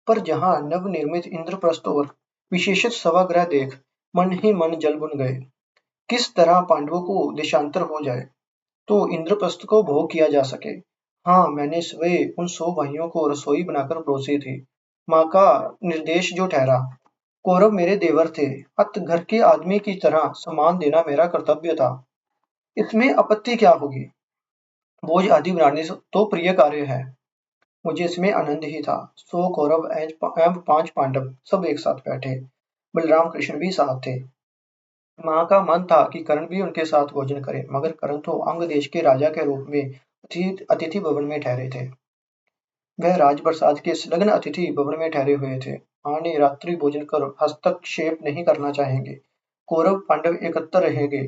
पर जहां नवनिर्मित इंद्रप्रस्थ और विशेषित सभागृह देख मन ही मन जल भुन गए। किस तरह पांडवों को देशांतर हो जाए तो इंद्रप्रस्थ को भोग किया जा सके। हाँ, मैंने स्वयं उन 100 भाइयों को रसोई बनाकर परोसी थी। माँ का निर्देश जो ठहरा। कौरव मेरे देवर थे, अत घर के आदमी की तरह सम्मान देना मेरा कर्तव्य था। इसमें आपत्ति क्या होगी? बोझ आदि बनाने तो प्रिय कार्य है। मुझे इसमें आनंद ही था। 100 कौरव एवं 5 पांडव सब एक साथ बैठे। बलराम कृष्ण भी साथ थे। माँ का मन था कि कर्ण भी उनके साथ भोजन करे, मगर कर्ण तो अंग देश के राजा के रूप में अतिथि भवन में ठहरे थे। वह राजप्रसाद के संलग्न अतिथि भवन में ठहरे हुए थे। माँ ने रात्रि भोजन कर हस्तक्षेप नहीं करना चाहेंगे। कौरव पांडव एकत्र रहेंगे,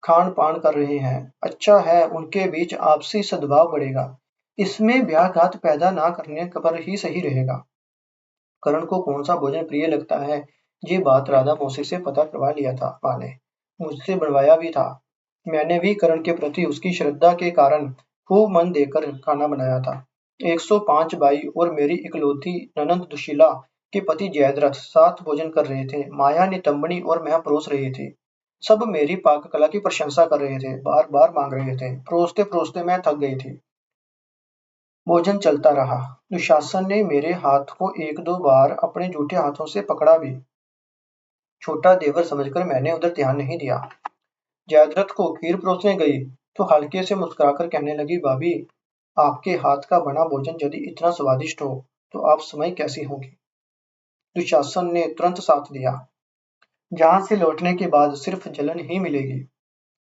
खान पान कर रहे हैं। अच्छा है, उनके बीच आपसी सद्भाव बढ़ेगा। इसमें व्याघात पैदा ना करने पर ही सही रहेगा। कर्ण को कौन सा भोजन प्रिय लगता है, ये बात राधा मौसी से पता करवा लिया था माँ ने। मुझसे बनवाया भी था। मैंने भी कर्ण के प्रति उसकी श्रद्धा के कारण खूब मन देकर खाना बनाया था। 105 भाई और मेरी इकलौती ननंद दुशीला के पति जयद्रथ साथ भोजन कर रहे थे। माया नितंबनी और मैं परोस रहे थे। सब मेरी पाक कला की प्रशंसा कर रहे थे, बार बार मांग रहे थे। परोसते परोसते मैं थक गई थी। भोजन चलता रहा। दुशासन ने मेरे हाथ को 1-2 बार अपने जूठे हाथों से पकड़ा भी। छोटा देवर समझकर मैंने उधर ध्यान नहीं दिया। जयद्रथ को खीर परोसने गई तो हल्के से मुस्कुराकर कहने लगी, भाभी, आपके हाथ का बना भोजन यदि इतना स्वादिष्ट हो तो आप समय कैसी होंगी? दुशासन ने तुरंत साथ दिया। जहां से लौटने के बाद सिर्फ जलन ही मिलेगी।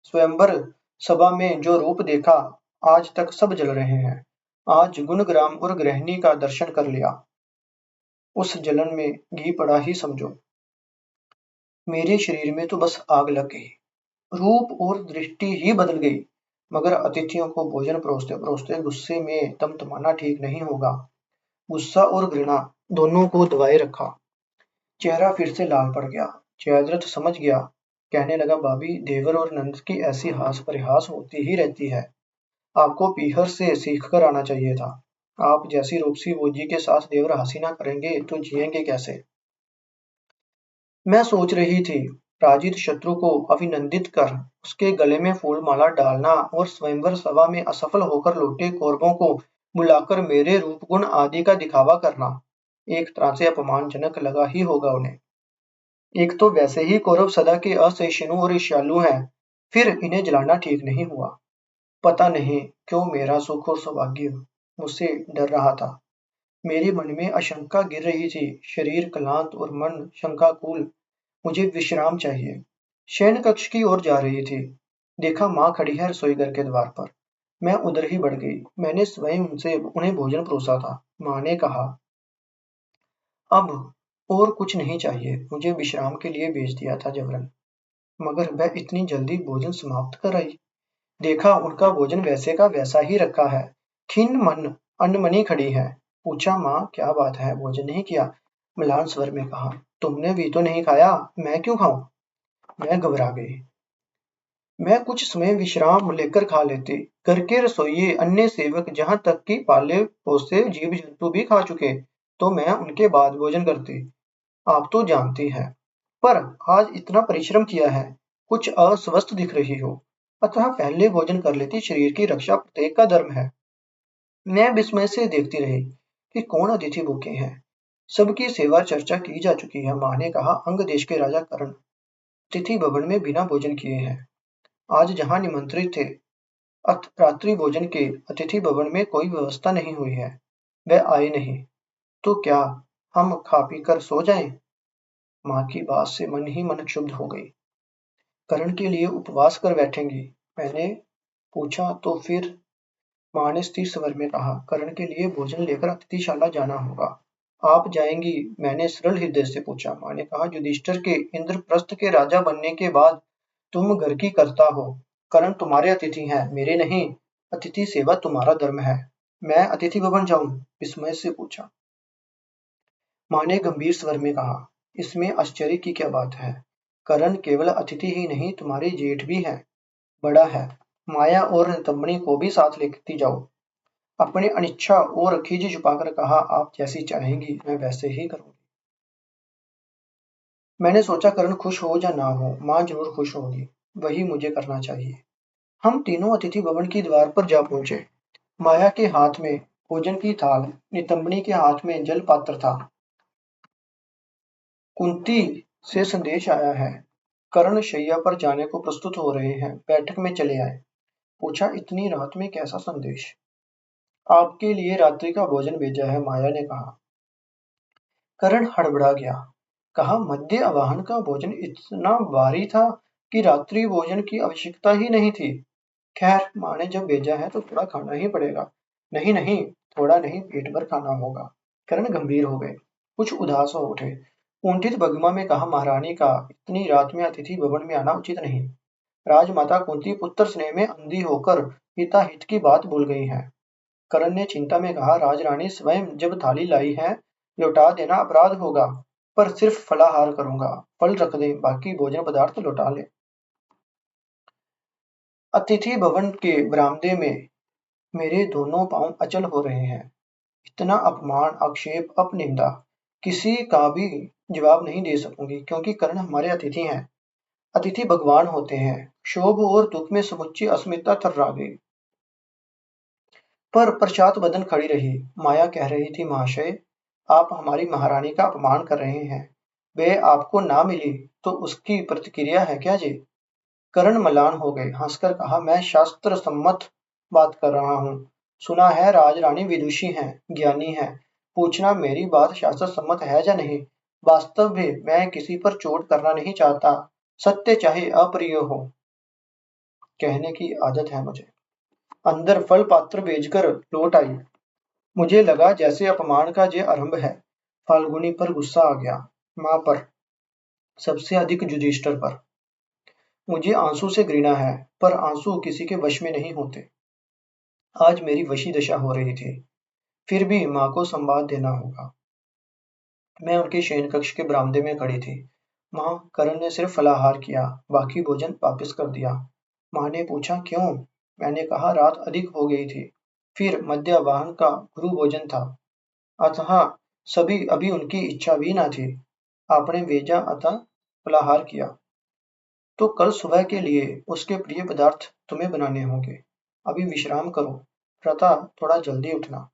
स्वयंवर सभा में जो रूप देखा, आज तक सब जल रहे हैं। आज गुणग्राम और गृहिणी का दर्शन कर लिया, उस जलन में घी पड़ा ही समझो। मेरे शरीर में तो बस आग लग गई, रूप और दृष्टि ही बदल गई। मगर अतिथियों को भोजन परोसते परोसते गुस्से में तमतमाना ठीक नहीं होगा। गुस्सा और घृणा दोनों को दबाए रखा। चेहरा फिर से लाल पड़ गया। जयद्रथ समझ गया, कहने लगा, भाभी, देवर और नंद की ऐसी हास परिहास होती ही रहती है। आपको पीहर से सीख कर आना चाहिए था। आप जैसी रूपसी बोजी के साथ देवर हंसी ना करेंगे तो जिएंगे कैसे? मैं सोच रही थी, पराजित शत्रु को अभिनंदित कर उसके गले में फूल माला डालना और स्वयंवर सभा में असफल होकर लौटे कौरवों को बुलाकर मेरे रूप गुण आदि का दिखावा करना एक तरह से अपमानजनक लगा ही होगा उन्हें। एक तो वैसे ही कौरव सदा के असहिष्णु और ईर्ष्यालु हैं, फिर इन्हें जलाना ठीक नहीं हुआ। पता नहीं क्यों मेरा सुख और सौभाग्य मुझसे डर रहा था। मेरे मन में आशंका गिर रही थी, शरीर क्लांत और मन शंकाकुल। मुझे विश्राम चाहिए। शयन कक्ष की ओर जा रही थी। देखा माँ खड़ी है रसोई घर के द्वार पर। मैं उधर ही बढ़ गई। मैंने स्वयं उन्हें भोजन परोसा था। माँ ने कहा, अब और कुछ नहीं चाहिए। मुझे विश्राम के लिए भेज दिया था जबरन, मगर वह इतनी जल्दी भोजन समाप्त कर आई। देखा उनका भोजन वैसे का वैसा ही रखा है। खिन्न मन अनमनी खड़ी है। पूछा, माँ क्या बात है, भोजन नहीं किया? म्लान स्वर में कहा, तुमने भी तो नहीं खाया, मैं क्यों खाऊं? मैं घबरा गई। मैं कुछ समय विश्राम लेकर खा लेती। घर के रसोइये, अन्य सेवक, जहां तक कि पाले पोसे जीव जंतु भी खा चुके, तो मैं उनके बाद भोजन करती। आप तो जानती हैं। पर आज इतना परिश्रम किया है, कुछ अस्वस्थ दिख रही हो, अतः पहले भोजन कर लेती। शरीर की रक्षा प्रत्येक का धर्म है। मैं विस्मय से देखती रही कि कौन अतिथि भूखे हैं। सबकी सेवा चर्चा की जा चुकी है। माँ ने कहा, अंग देश के राजा कर्ण अतिथि भवन में बिना भोजन किए हैं। आज जहाँ निमंत्रित थे, रात्रि भोजन के अतिथि भवन में कोई व्यवस्था नहीं हुई है। वह आए नहीं, तो क्या हम खा पी कर सो जाएं? माँ की बात से मन ही मन क्षुब्ध हो गई। करण के लिए उपवास कर बैठेंगी? मैंने पूछा, तो फिर? माँ ने स्थिर स्वर में कहा, करण के लिए भोजन लेकर अतिथिशाला जाना होगा। आप जाएंगी? मैंने सरल हृदय से पूछा। माँ ने कहा, युधिष्ठिर के इंद्रप्रस्थ के राजा बनने के बाद तुम घर की करता हो। करण तुम्हारे अतिथि हैं, मेरे नहीं। अतिथि सेवा तुम्हारा धर्म है। मैं अतिथि भवन जाऊं? विस्मय से पूछा। माँ ने गंभीर स्वर में कहा, इसमें आश्चर्य की क्या बात है? करण केवल अतिथि ही नहीं, तुम्हारी जेठ भी है, बड़ा है। माया और नितंबनी को भी साथ लेती जाओ। अपनी अनिच्छा और खिज छुपाकर कहा, आप जैसी चाहेंगी मैं वैसे ही करूंगी। मैंने सोचा, करण खुश हो या ना हो, माँ जरूर खुश होगी। वही मुझे करना चाहिए। हम तीनों अतिथि भवन की द्वार पर जा पहुंचे। माया के हाथ में भोजन की थाल, नितंबनी के हाथ में जल पात्र था। कुंती से संदेश आया है। कर्ण शैया पर जाने को प्रस्तुत हो रहे हैं। बैठक में चले आए। पूछा, इतनी रात में कैसा संदेश? आपके लिए रात्रि का भोजन भेजा है, माया ने कहा। कर्ण हड़बड़ा गया। कहा, मध्य आवाहन का भोजन इतना भारी था कि रात्रि भोजन की आवश्यकता ही नहीं थी। खैर, माँ ने जब भेजा है तो थोड़ा खाना ही पड़ेगा। नहीं नहीं, थोड़ा नहीं, पेट भर खाना होगा। कर्ण गंभीर हो गए, कुछ उदास हो उठे। कुंठित भंगिमा में कहा, महारानी का इतनी रात में अतिथि भवन में आना उचित नहीं। राजमाता कुंती पुत्र स्नेह में अंधी होकर हिताहित की बात भूल गई है। कर्ण ने चिंता में कहा, राजरानी स्वयं जब थाली लाई है, लौटा देना अपराध होगा। पर सिर्फ फलाहार करूंगा। फल रख दे, बाकी भोजन पदार्थ लौटा ले। अतिथि भवन के बरामदे में मेरे दोनों पांव अचल हो रहे हैं। इतना अपमान, आक्षेप, अपनिंदा किसी का भी जवाब नहीं दे सकूंगी, क्योंकि कर्ण हमारे अतिथि हैं। अतिथि भगवान होते हैं। क्षोभ और दुख में समुच्ची अस्मिता थर्रा गई। पर पश्चात बदन खड़ी रही। माया कह रही थी, महाशय, आप हमारी महारानी का अपमान कर रहे हैं। वे आपको ना मिली तो उसकी प्रतिक्रिया है क्या जी? कर्ण मलान हो गए। हंसकर कहा, मैं शास्त्र सम्मत बात कर रहा हूँ। सुना है राजरानी विदुषी हैं, ज्ञानी हैं। पूछना मेरी बात शास्त्र सम्मत है या नहीं। वास्तव में मैं किसी पर चोट करना नहीं चाहता, सत्य चाहे अप्रिय हो। कहने की आदत है मुझे। अंदर फल पात्र भेजकर लौट आई। मुझे लगा जैसे अपमान का ये आरंभ है। फाल्गुनी पर गुस्सा आ गया, माँ पर, सबसे अधिक युधिष्ठिर पर। मुझे आंसू से घृणा है, पर आंसू किसी के वश में नहीं होते। आज मेरी वशी दशा हो रही थी, फिर भी माँ को संवाद देना होगा। मैं उनके शयन कक्ष के बरामदे में खड़ी थी। माँ, करण ने सिर्फ फलाहार किया, बाकी भोजन वापस कर दिया। माँ ने पूछा, क्यों? मैंने कहा, रात अधिक हो गई थी, फिर मध्याह्न का गुरु भोजन था, अतः सभी अभी उनकी इच्छा भी न थी। आपने भेजा अतः फलाहार किया, तो कल सुबह के लिए उसके प्रिय पदार्थ तुम्हें बनाने होंगे। अभी विश्राम करो, प्रातः थोड़ा जल्दी उठना।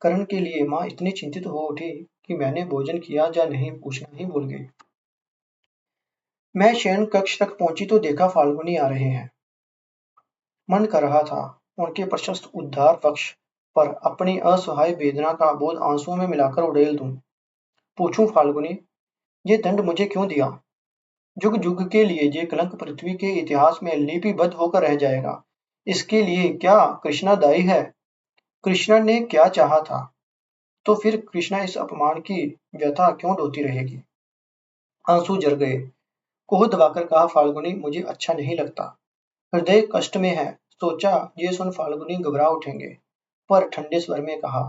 करण के लिए माँ इतनी चिंतित हो उठी कि मैंने भोजन किया या नहीं पूछना ही भूल गई। मैं शयन कक्ष तक पहुंची तो देखा फाल्गुनी आ रहे हैं। मन कर रहा था उनके प्रशस्त उद्धार पक्ष पर अपनी असहाय वेदना का बोध आंसुओं में मिलाकर उड़ेल दूं। पूछूं, फाल्गुनी, ये दंड मुझे क्यों दिया? जुग जुग के लिए ये कलंक पृथ्वी के इतिहास में लिपिबद्ध होकर रह जाएगा। इसके लिए क्या कृष्णा दायी है? कृष्णा ने क्या चाहा था? तो फिर कृष्णा इस अपमान की व्यथा क्यों ढोती रहेगी? आंसू जर गए। कोह दबाकर कहा, फाल्गुनी, मुझे अच्छा नहीं लगता। हृदय कष्ट में है। सोचा ये सुन फाल्गुनी घबरा उठेंगे, पर ठंडे स्वर में कहा,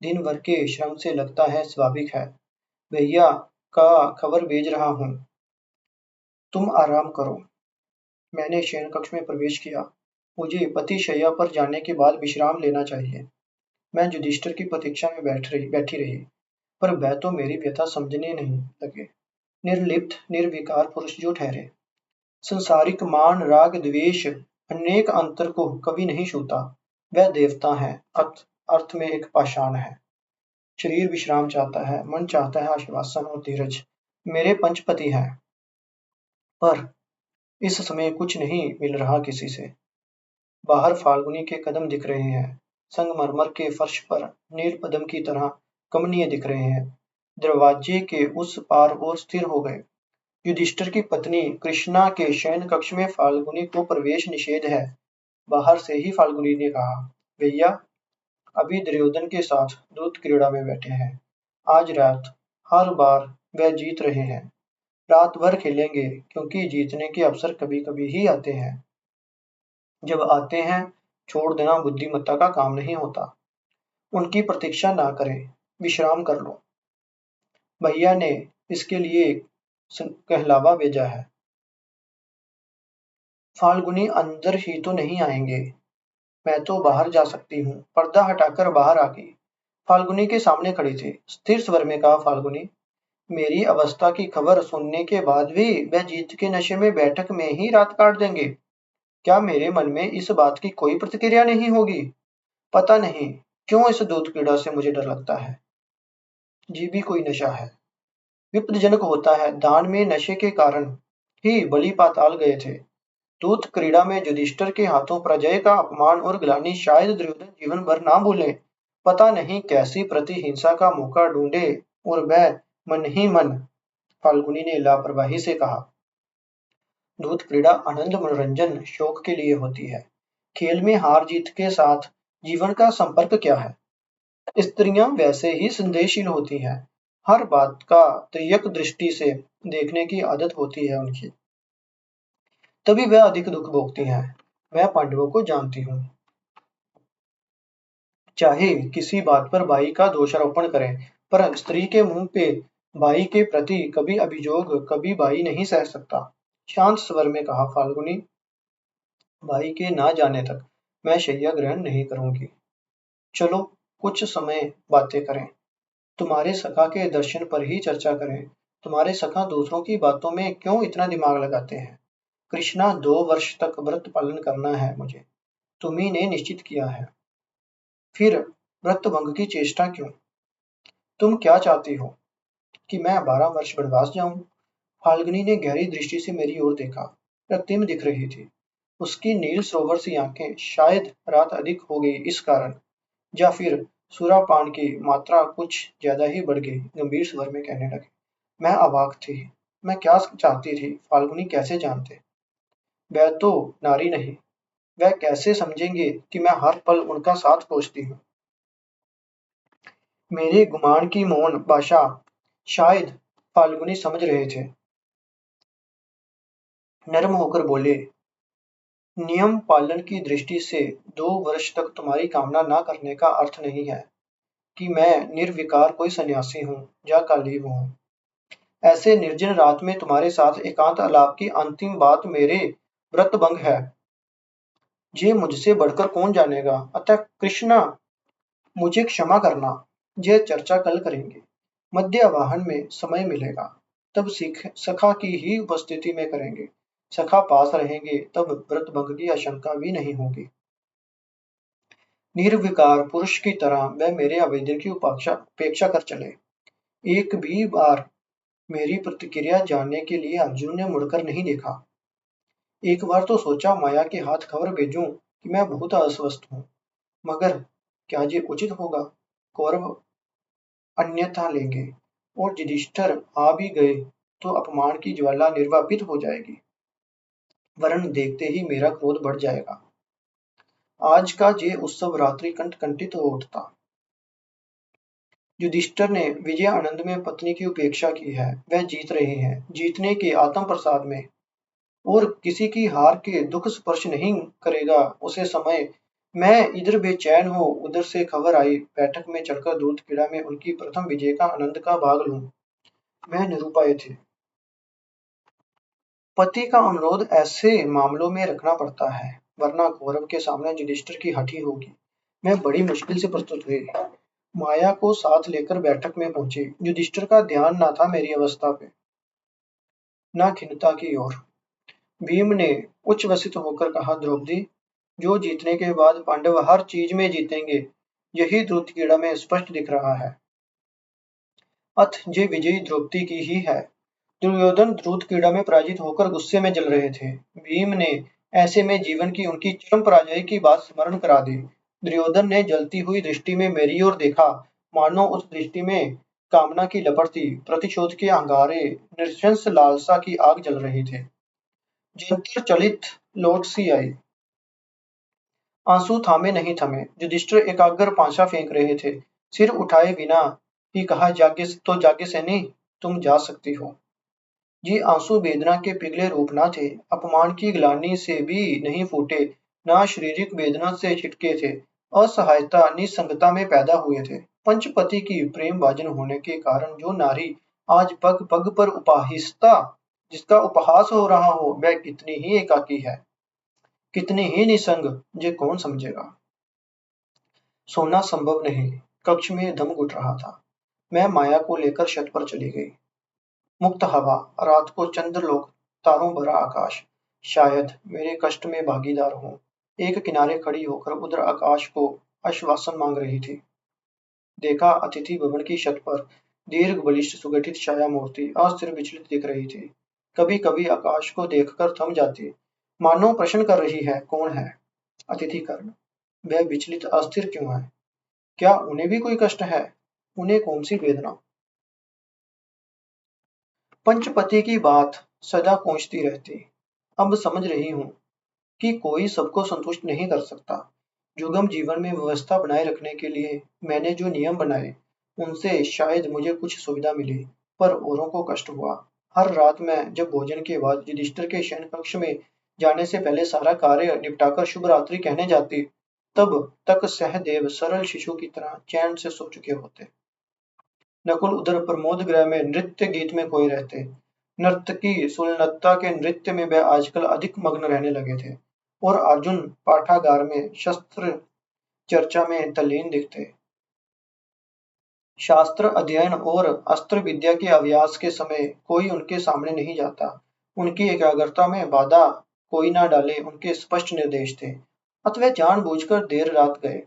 दिन भर के श्रम से लगता है स्वाभाविक है। भैया का खबर भेज रहा हूँ, तुम आराम करो। मैंने शयन कक्ष में प्रवेश किया। मुझे पति शैया पर जाने के बाद विश्राम लेना चाहिए। मैं युधिष्ठिर की प्रतीक्षा में बैठी रही, पर वह तो मेरी व्यथा समझने नहीं लगे। निर्लिप्त निर्विकार पुरुष जो ठहरे, संसारिक मान राग द्वेष अनेक अंतर को कभी नहीं छूता। वह देवता है, अर्थ में एक पाषाण है। शरीर विश्राम चाहता है, मन चाहता है आश्वासन और धीरज। मेरे पंचपति हैं, पर इस समय कुछ नहीं मिल रहा किसी से। बाहर फाल्गुनी के कदम दिख रहे हैं, संगमरमर के फर्श पर नील पद्म की तरह कमनीय दिख रहे हैं। दरवाजे के उस पार और स्थिर हो गए। युधिष्ठिर की पत्नी कृष्णा के शयन कक्ष में फाल्गुनी को प्रवेश निषेध है। बाहर से ही फाल्गुनी ने कहा, भैया अभी दुर्योधन के साथ दूत क्रीड़ा में बैठे हैं। आज रात हर बार वह जीत रहे हैं। रात भर खेलेंगे, क्योंकि जीतने के अवसर कभी कभी ही आते हैं। जब आते हैं, छोड़ देना बुद्धिमत्ता का काम नहीं होता। उनकी प्रतीक्षा ना करें, विश्राम कर लो। भैया ने इसके लिए कहलावा भेजा है। फाल्गुनी अंदर ही तो नहीं आएंगे। मैं तो बाहर जा सकती हूँ। पर्दा हटाकर बाहर आ गई। फाल्गुनी के सामने खड़ी थी। स्थिर स्वर में कहा, फाल्गुनी, मेरी अवस्था की खबर सुनने के बाद भी वह जीत के नशे में बैठक में ही रात काट देंगे। क्या मेरे मन में इस बात की कोई प्रतिक्रिया नहीं होगी? पता नहीं क्यों इस दूत पीड़ा से मुझे डर लगता है। जी भी कोई नशा है, विपदजनक होता है। दान में नशे के कारण ही बलि पाताल गए थे। दूत क्रीड़ा में युधिष्ठिर के हाथों प्रजय का अपमान और ग्लानि शायद दुर्योधन जीवन भर ना भूले। पता नहीं कैसी प्रतिहिंसा का मौका ढूंढे और वह मन ही मन। फाल्गुनी ने लापरवाही से कहा, दूत क्रीड़ा आनंद मनोरंजन शौक के लिए होती है। खेल में हार जीत के साथ जीवन का संपर्क क्या है? स्त्रियां वैसे ही संदेहशील होती हैं। हर बात का तिर्यक दृष्टि से देखने की आदत होती है उनकी। तभी वह अधिक दुख भोगती हैं। मैं पांडवों को जानती हूँ। चाहे किसी बात पर भाई का दोषारोपण करें, पर स्त्री के मुंह पे भाई के प्रति कभी अभियोग कभी भाई नहीं सह सकता। शांत स्वर में कहा, फाल्गुनी, भाई के ना जाने तक मैं शैया ग्रहण नहीं करूंगी। चलो कुछ समय बातें करें। तुम्हारे सखा के दर्शन पर ही चर्चा करें। तुम्हारे सखा दूसरों की बातों में क्यों इतना दिमाग लगाते हैं? कृष्णा, 2 वर्ष तक व्रत पालन करना है मुझे। तुम्ही ने निश्चित किया है। फिर व्रत भंग की चेष्टा क्यों? तुम क्या चाहती हो कि मैं 12 वर्ष वनवास जाऊं? फाल्गुनी ने गहरी दृष्टि से मेरी ओर देखा। रক্তিम दिख रही थी। उसकी नील सरोवर सी आंखें शायद रात अधिक हो गई इस कारण, या फिर सुरापान की मात्रा कुछ ज्यादा ही बढ़ गई। गंभीर स्वर में कहने लगे, मैं अवाक थी। मैं क्या चाहती थी फाल्गुनी कैसे जानते? वह तो नारी नहीं। वह कैसे समझेंगे कि मैं हर पल उनका साथ खोजती हूँ? मेरे गुमान की मौन भाषा शायद फाल्गुनी समझ रहे थे। नर्म होकर बोले, नियम पालन की दृष्टि से 2 वर्ष तक तुम्हारी कामना न करने का अर्थ नहीं है कि मैं निर्विकार कोई सन्यासी हूँ या कालीव हूँ। ऐसे निर्जन रात में तुम्हारे साथ एकांत आलाप की अंतिम बात मेरे व्रत भंग है। ये मुझसे बढ़कर कौन जानेगा? अतः कृष्णा, मुझे क्षमा करना। यह चर्चा कल करेंगे। मध्याह्न में समय मिलेगा, तब सखा की ही उपस्थिति में करेंगे। सखा पास रहेंगे, तब व्रत भंग की आशंका भी नहीं होगी। निर्विकार पुरुष की तरह वह मेरे आवेदन की उपेक्षा कर चले। एक भी बार मेरी प्रतिक्रिया जानने के लिए अर्जुन ने मुड़कर नहीं देखा। एक बार तो सोचा माया के हाथ खबर भेजूं कि मैं बहुत अस्वस्थ हूँ, मगर क्या ये उचित होगा? कौरव अन्यथा लेंगे, और युधिष्ठिर आ भी गए तो अपमान की ज्वाला निर्वापित हो जाएगी, वरन देखते ही मेरा क्रोध बढ़ जाएगा। आज का ये उत्सव रात्रि कंठित हो उठता। युधिष्ठिर ने विजय आनंद में पत्नी की उपेक्षा की है, वह जीत रहे हैं, जीतने के आत्म प्रसाद में, और किसी की हार के दुख स्पर्श नहीं करेगा उसे समय। मैं इधर बेचैन हूँ, उधर से खबर आई, बैठक में चढ़कर दूध क्रीड़ा में उनकी प्रथम विजय का आनंद का भाग लूं। वह निरुपाय थे। पति का अनुरोध ऐसे मामलों में रखना पड़ता है, वरना कौरव के सामने युधिष्ठिर की हठी होगी। मैं बड़ी मुश्किल से प्रस्तुत हुई, माया को साथ लेकर बैठक में पहुंचे। युधिष्ठिर का ध्यान न था मेरी अवस्था पे, न खिन्नता की ओर। भीम ने उच्चवसित होकर कहा, द्रौपदी, जो जीतने के बाद पांडव हर चीज में जीतेंगे, यही द्रुत क्रीड़ा में स्पष्ट दिख रहा है। अथ ये विजयी द्रौपदी की ही है। दुर्योधन द्रुत क्रीड़ा में पराजित होकर गुस्से में जल रहे थे। भीम ने ऐसे में जीवन की उनकी चरम पराजय की बात स्मरण करा दी। दुर्योधन ने जलती हुई दृष्टि में मेरी ओर देखा, मानो उस दृष्टि में कामना की लपट थी, प्रतिशोध के अंगारे, नृशंस लालसा की आग जल रही थे। जंतर चलित लौट सी आई। आंसू थामे नहीं थमे। युधिष्ठिर एकाग्र पांचा फेंक रहे थे। सिर उठाए बिना ही कहा, जागे सैनी, तुम जा सकती हो। ये आंसू वेदना के पिघले रूप न थे, अपमान की ग्लानि से भी नहीं फूटे, न शारीरिक वेदना से छिटके थे, असहायता निसंगता में पैदा हुए थे। पंचपति की प्रेम भाजन होने के कारण जो नारी आज पग पग पर उपाहिस्ता, जिसका उपहास हो रहा हो, वह कितनी ही एकाकी है, कितनी ही निसंग, ये कौन समझेगा। सोना संभव नहीं। कक्ष में दम घुट रहा था। मैं माया को लेकर छत पर चली गई। मुक्त हवा, रात को चंद्रलोक, तारों भरा आकाश, शायद मेरे कष्ट में भागीदार हों। एक किनारे खड़ी होकर उधर आकाश को आश्वासन मांग रही थी। देखा, अतिथि भवन की छत पर दीर्घ बलिष्ठ सुगठित छाया मूर्ति अस्थिर विचलित दिख रही थी। कभी कभी आकाश को देखकर थम जाती, मानो प्रश्न कर रही है, कौन है। अतिथि कर्ण, वह विचलित अस्थिर क्यों है? क्या उन्हें भी कोई कष्ट है? उन्हें कौन सी वेदना? पंचपति की बात सदा कोंचती रहती। अब समझ रही हूँ कि कोई सबको संतुष्ट नहीं कर सकता। युगम जीवन में व्यवस्था बनाए रखने के लिए मैंने जो नियम बनाए, उनसे शायद मुझे कुछ सुविधा मिली, पर औरों को कष्ट हुआ। हर रात मैं जब भोजन के बाद युधिष्ठिर के शयन कक्ष में जाने से पहले सारा कार्य निपटाकर शुभ रात्रि कहने जाती, तब तक सहदेव सरल शिशु की तरह चैन से सो चुके होते। नकुल उधर प्रमोद गृह में नृत्य गीत में खोए रहते। नर्तकी सुलनता के नृत्य में वह आजकल अधिक मग्न रहने लगे थे, और अर्जुन पाठागार में शस्त्र चर्चा में तल्लीन दिखते। शास्त्र अध्ययन और अस्त्र विद्या के अभ्यास के समय कोई उनके सामने नहीं जाता। उनकी एकाग्रता में बाधा कोई ना डाले, उनके स्पष्ट निर्देश थे। अतः जानबूझकर देर रात गए।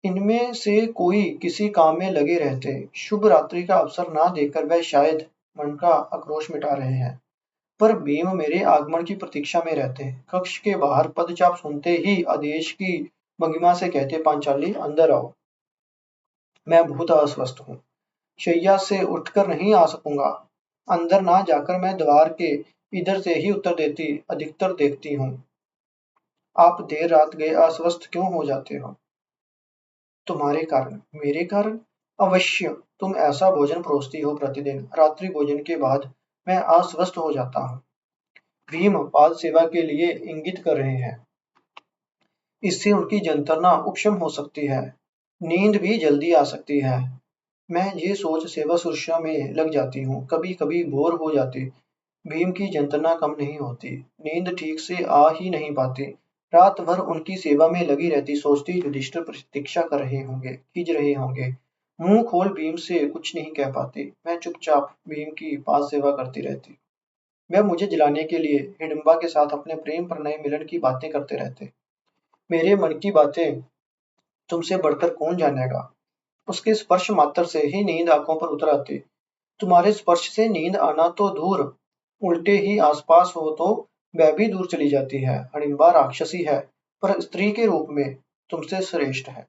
इनमें से कोई किसी काम में लगे रहते। शुभ रात्रि का अवसर ना देकर वह शायद मन का आक्रोश मिटा रहे हैं। पर भीम मेरे आगमन की प्रतीक्षा में रहते। कक्ष के बाहर पदचाप सुनते ही आदेश की भंगिमा से कहते, पांचाली अंदर आओ। मैं बहुत अस्वस्थ हूँ, शैया से उठकर नहीं आ सकूंगा। अंदर ना जाकर मैं द्वार के इधर से ही उत्तर देती अधिकतर देखती हूँ। आप देर रात गए अस्वस्थ क्यों हो जाते हो? तुम्हारे कारण। मेरे कारण? अवश्य। तुम ऐसा भोजन परोसती हो प्रतिदिन, रात्रि भोजन के बाद मैं अस्वस्थ हो जाता हूँ। भीम पाद सेवा के लिए इंगित कर रहे हैं। इससे उनकी जंत्रणा उपशम हो सकती है, नींद भी जल्दी आ सकती है। मैं ये सोच सेवा शुश्रूषा में लग जाती हूँ, कभी कभी बोर हो जाती। भीम की जंत्रणा कम नहीं होती, नींद ठीक से आ ही नहीं पाती। रात भर उनकी सेवा में लगी रहती, सोचती युधिष्ठिर प्रतीक्षा कर रहे होंगे, खींच रहे होंगे। मुंह खोल भीम से कुछ नहीं कह पाती। मैं चुपचाप भीम की पाद सेवा करती रहती। वह मुझे जिलाने के लिए हिडिंबा के साथ अपने प्रेम प्रणय मिलन की बातें करते रहते। मेरे मन की बातें तुमसे बढ़कर कौन जानेगा। उसके स्पर्श मात्र से ही नींद आंखों पर उतर आती। तुम्हारे स्पर्श से नींद आना तो दूर, उल्टे ही आसपास हो तो वह भी दूर चली जाती है। हिडिंबा राक्षसी है, पर स्त्री के रूप में तुमसे श्रेष्ठ है।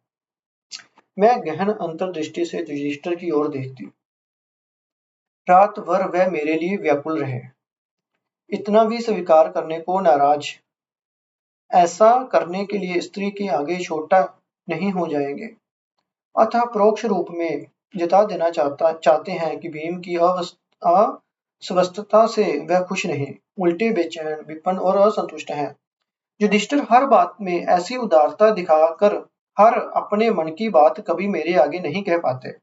मैं गहन अंतर्दृष्टि से युधिष्ठिर की ओर देखती। रात भर वह मेरे लिए व्याकुल रहे, इतना भी स्वीकार करने को नाराज। ऐसा करने के लिए स्त्री के आगे छोटा नहीं हो जाएंगे। अतः परोक्ष रूप में जता देना चाहते हैं कि भीम की अस्वस्थता से वह खुश नहीं, उल्टे बेचैन, विपन्न और असंतुष्ट हैं। युधिष्ठिर हर बात में ऐसी उदारता दिखाकर हर अपने मन की बात कभी मेरे आगे नहीं कह पाते।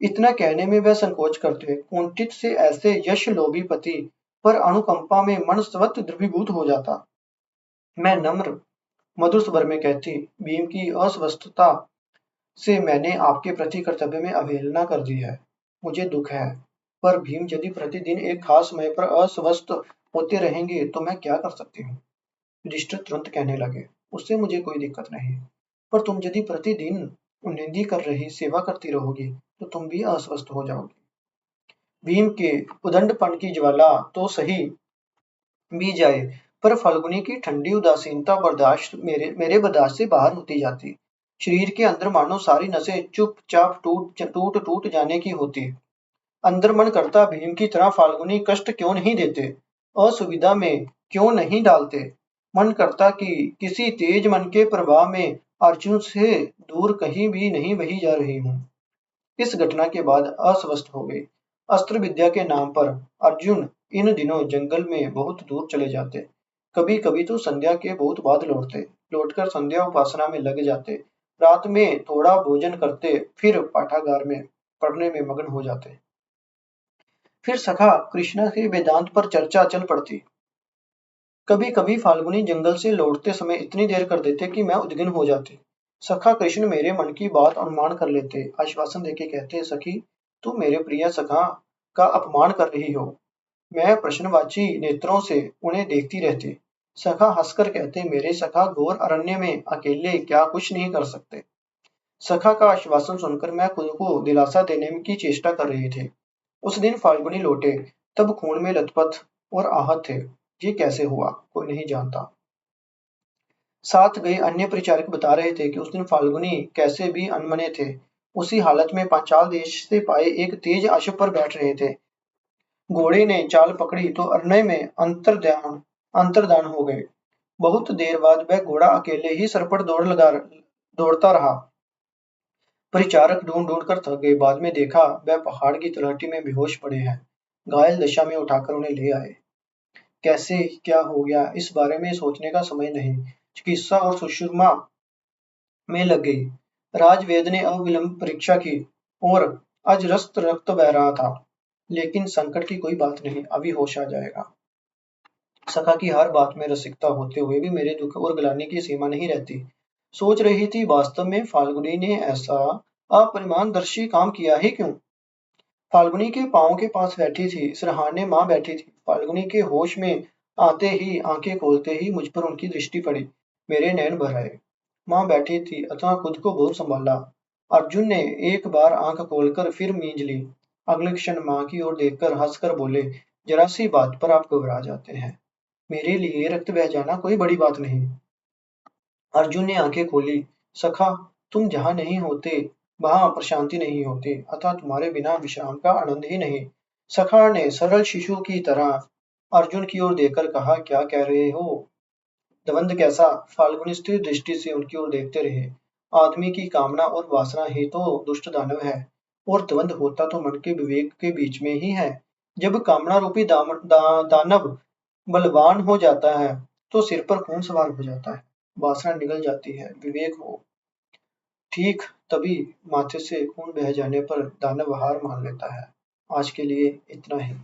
इतना कहने में वह संकोच करते। कुंठित से ऐसे यश लोभी पति पर अनुकंपा में मन स्वतः द्रवीभूत हो जाता। मैं नम्र मधुर स्वर में कहती, भीम की अस्वस्थता से मैंने आपके प्रति कर्तव्य में अवहेलना कर दी है। मुझे दुख है, पर भीम यदि प्रतिदिन एक खास समय पर अस्वस्थ होते रहेंगे तो मैं क्या कर सकती हूँ। युधिष्ठिर तुरंत कहने लगे, उससे मुझे कोई दिक्कत नहीं, पर तुम यदि प्रतिदिन निंदी कर रही सेवा करती रहोगी तो तुम भी अस्वस्थ हो जाओगी। भीम के उदंडपन की ज्वाला तो सही भी जाए, पर फाल्गुनी की ठंडी उदासीनता बर्दाश्त मेरे बर्दाश्त से बाहर होती जाती। शरीर के अंदर मानो सारी नसें चुपचाप टूट जाने की होती। अंदर मन करता भीम की तरह फाल्गुनी कष्ट क्यों नहीं देते, असुविधा में क्यों नहीं डालते। मन करता कि किसी तेज मन के प्रभाव में अर्जुन से दूर कहीं भी नहीं बही जा रही हूँ। इस घटना के बाद अस्वस्थ हो गई। अस्त्र विद्या के नाम पर अर्जुन इन दिनों जंगल में बहुत दूर चले जाते। कभी कभी तो संध्या के बहुत बाद लौटते, लौटकर संध्या उपासना में लग जाते। रात में थोड़ा भोजन करते, फिर पाठागार में पढ़ने में मग्न हो जाते। फिर सखा कृष्णा के वेदांत पर चर्चा चल पड़ती। कभी कभी फाल्गुनी जंगल से लौटते समय इतनी देर कर देते कि मैं उद्विग्न हो जाती। सखा कृष्ण मेरे मन की बात अनुमान कर लेते, आश्वासन देके कहते, सखी तुम मेरे प्रिय सखा का अपमान कर रही हो। मैं प्रश्नवाची नेत्रों से उन्हें देखती रहती। सखा हंसकर कहते, मेरे सखा घोर अरण्य में अकेले क्या कुछ नहीं कर सकते। सखा का आश्वासन सुनकर मैं खुद को दिलासा देने की चेष्टा कर रही थी। उस दिन फाल्गुनी लौटे, तब खून में लथपथ और आहत थे। ये कैसे हुआ कोई नहीं जानता। साथ गए अन्य परिचारक बता रहे थे कि उस दिन फाल्गुनी कैसे भी अनमने थे। उसी हालत में पांचाल देश से पाए एक तेज अश्व पर बैठ रहे थे। घोड़े ने चाल पकड़ी तो अरण्य में अंतर्धान हो गए। बहुत देर बाद वह घोड़ा अकेले ही सर पर दौड़ता रहा। परिचारक ढूंढ ढूंढ कर थक गए। बाद में देखा वह पहाड़ की तलहटी में बेहोश पड़े हैं। घायल दशा में उठाकर उन्हें ले आए। कैसे क्या हो गया इस बारे में सोचने का समय नहीं। चिकित्सा और सुषुम्ना में लग गई। राजवेद ने अविलंब परीक्षा की और अजरस्त रक्त बह रहा था। लेकिन संकट की कोई बात नहीं, अभी होश आ जाएगा। सखा की हर बात में रसिकता होते हुए भी मेरे दुख और ग्लानि की सीमा नहीं रहती। सोच रही थी वास्तव में फाल्गुनी ने ऐसा अपरिमाणदर्शी काम किया ही क्यों। फाल्गुनी के पांव के पास बैठी थी, सिरहाने मां बैठी थी। फाल्गुनी के होश में आते ही आंखें खोलते ही मुझ पर उनकी दृष्टि पड़ी। मेरे नैन भर आए। मां बैठी थी अतः खुद को बहुत संभाला। अर्जुन ने एक बार आंख खोलकर फिर मींज ली। अगले क्षण मां की ओर देखकर हंसकर बोले, जरा सी बात पर आप घबरा जाते हैं। मेरे लिए रक्त बह जाना कोई बड़ी बात नहीं। अर्जुन ने आंखें खोली। सखा तुम जहां नहीं होते वहां प्रशांति नहीं होती, अतः तुम्हारे बिना विश्राम का आनंद ही नहीं। सखा ने सरल शिशु की तरह अर्जुन की ओर देखकर कहा, क्या कह रहे हो। द्वंद कैसा। फाल्गुनी स्थिर दृष्टि से उनकी ओर देखते रहे। आदमी की कामना और वासना ही तो दुष्ट दानव है, और द्वंद होता तो मन के विवेक के बीच में ही है। जब कामना रूपी दानव बलवान हो जाता है तो सिर पर खून सवार हो जाता है, वासना निगल जाती है, विवेक हो ठीक तभी माथे से खून बह जाने पर दानव हार मान लेता है। आज के लिए इतना ही।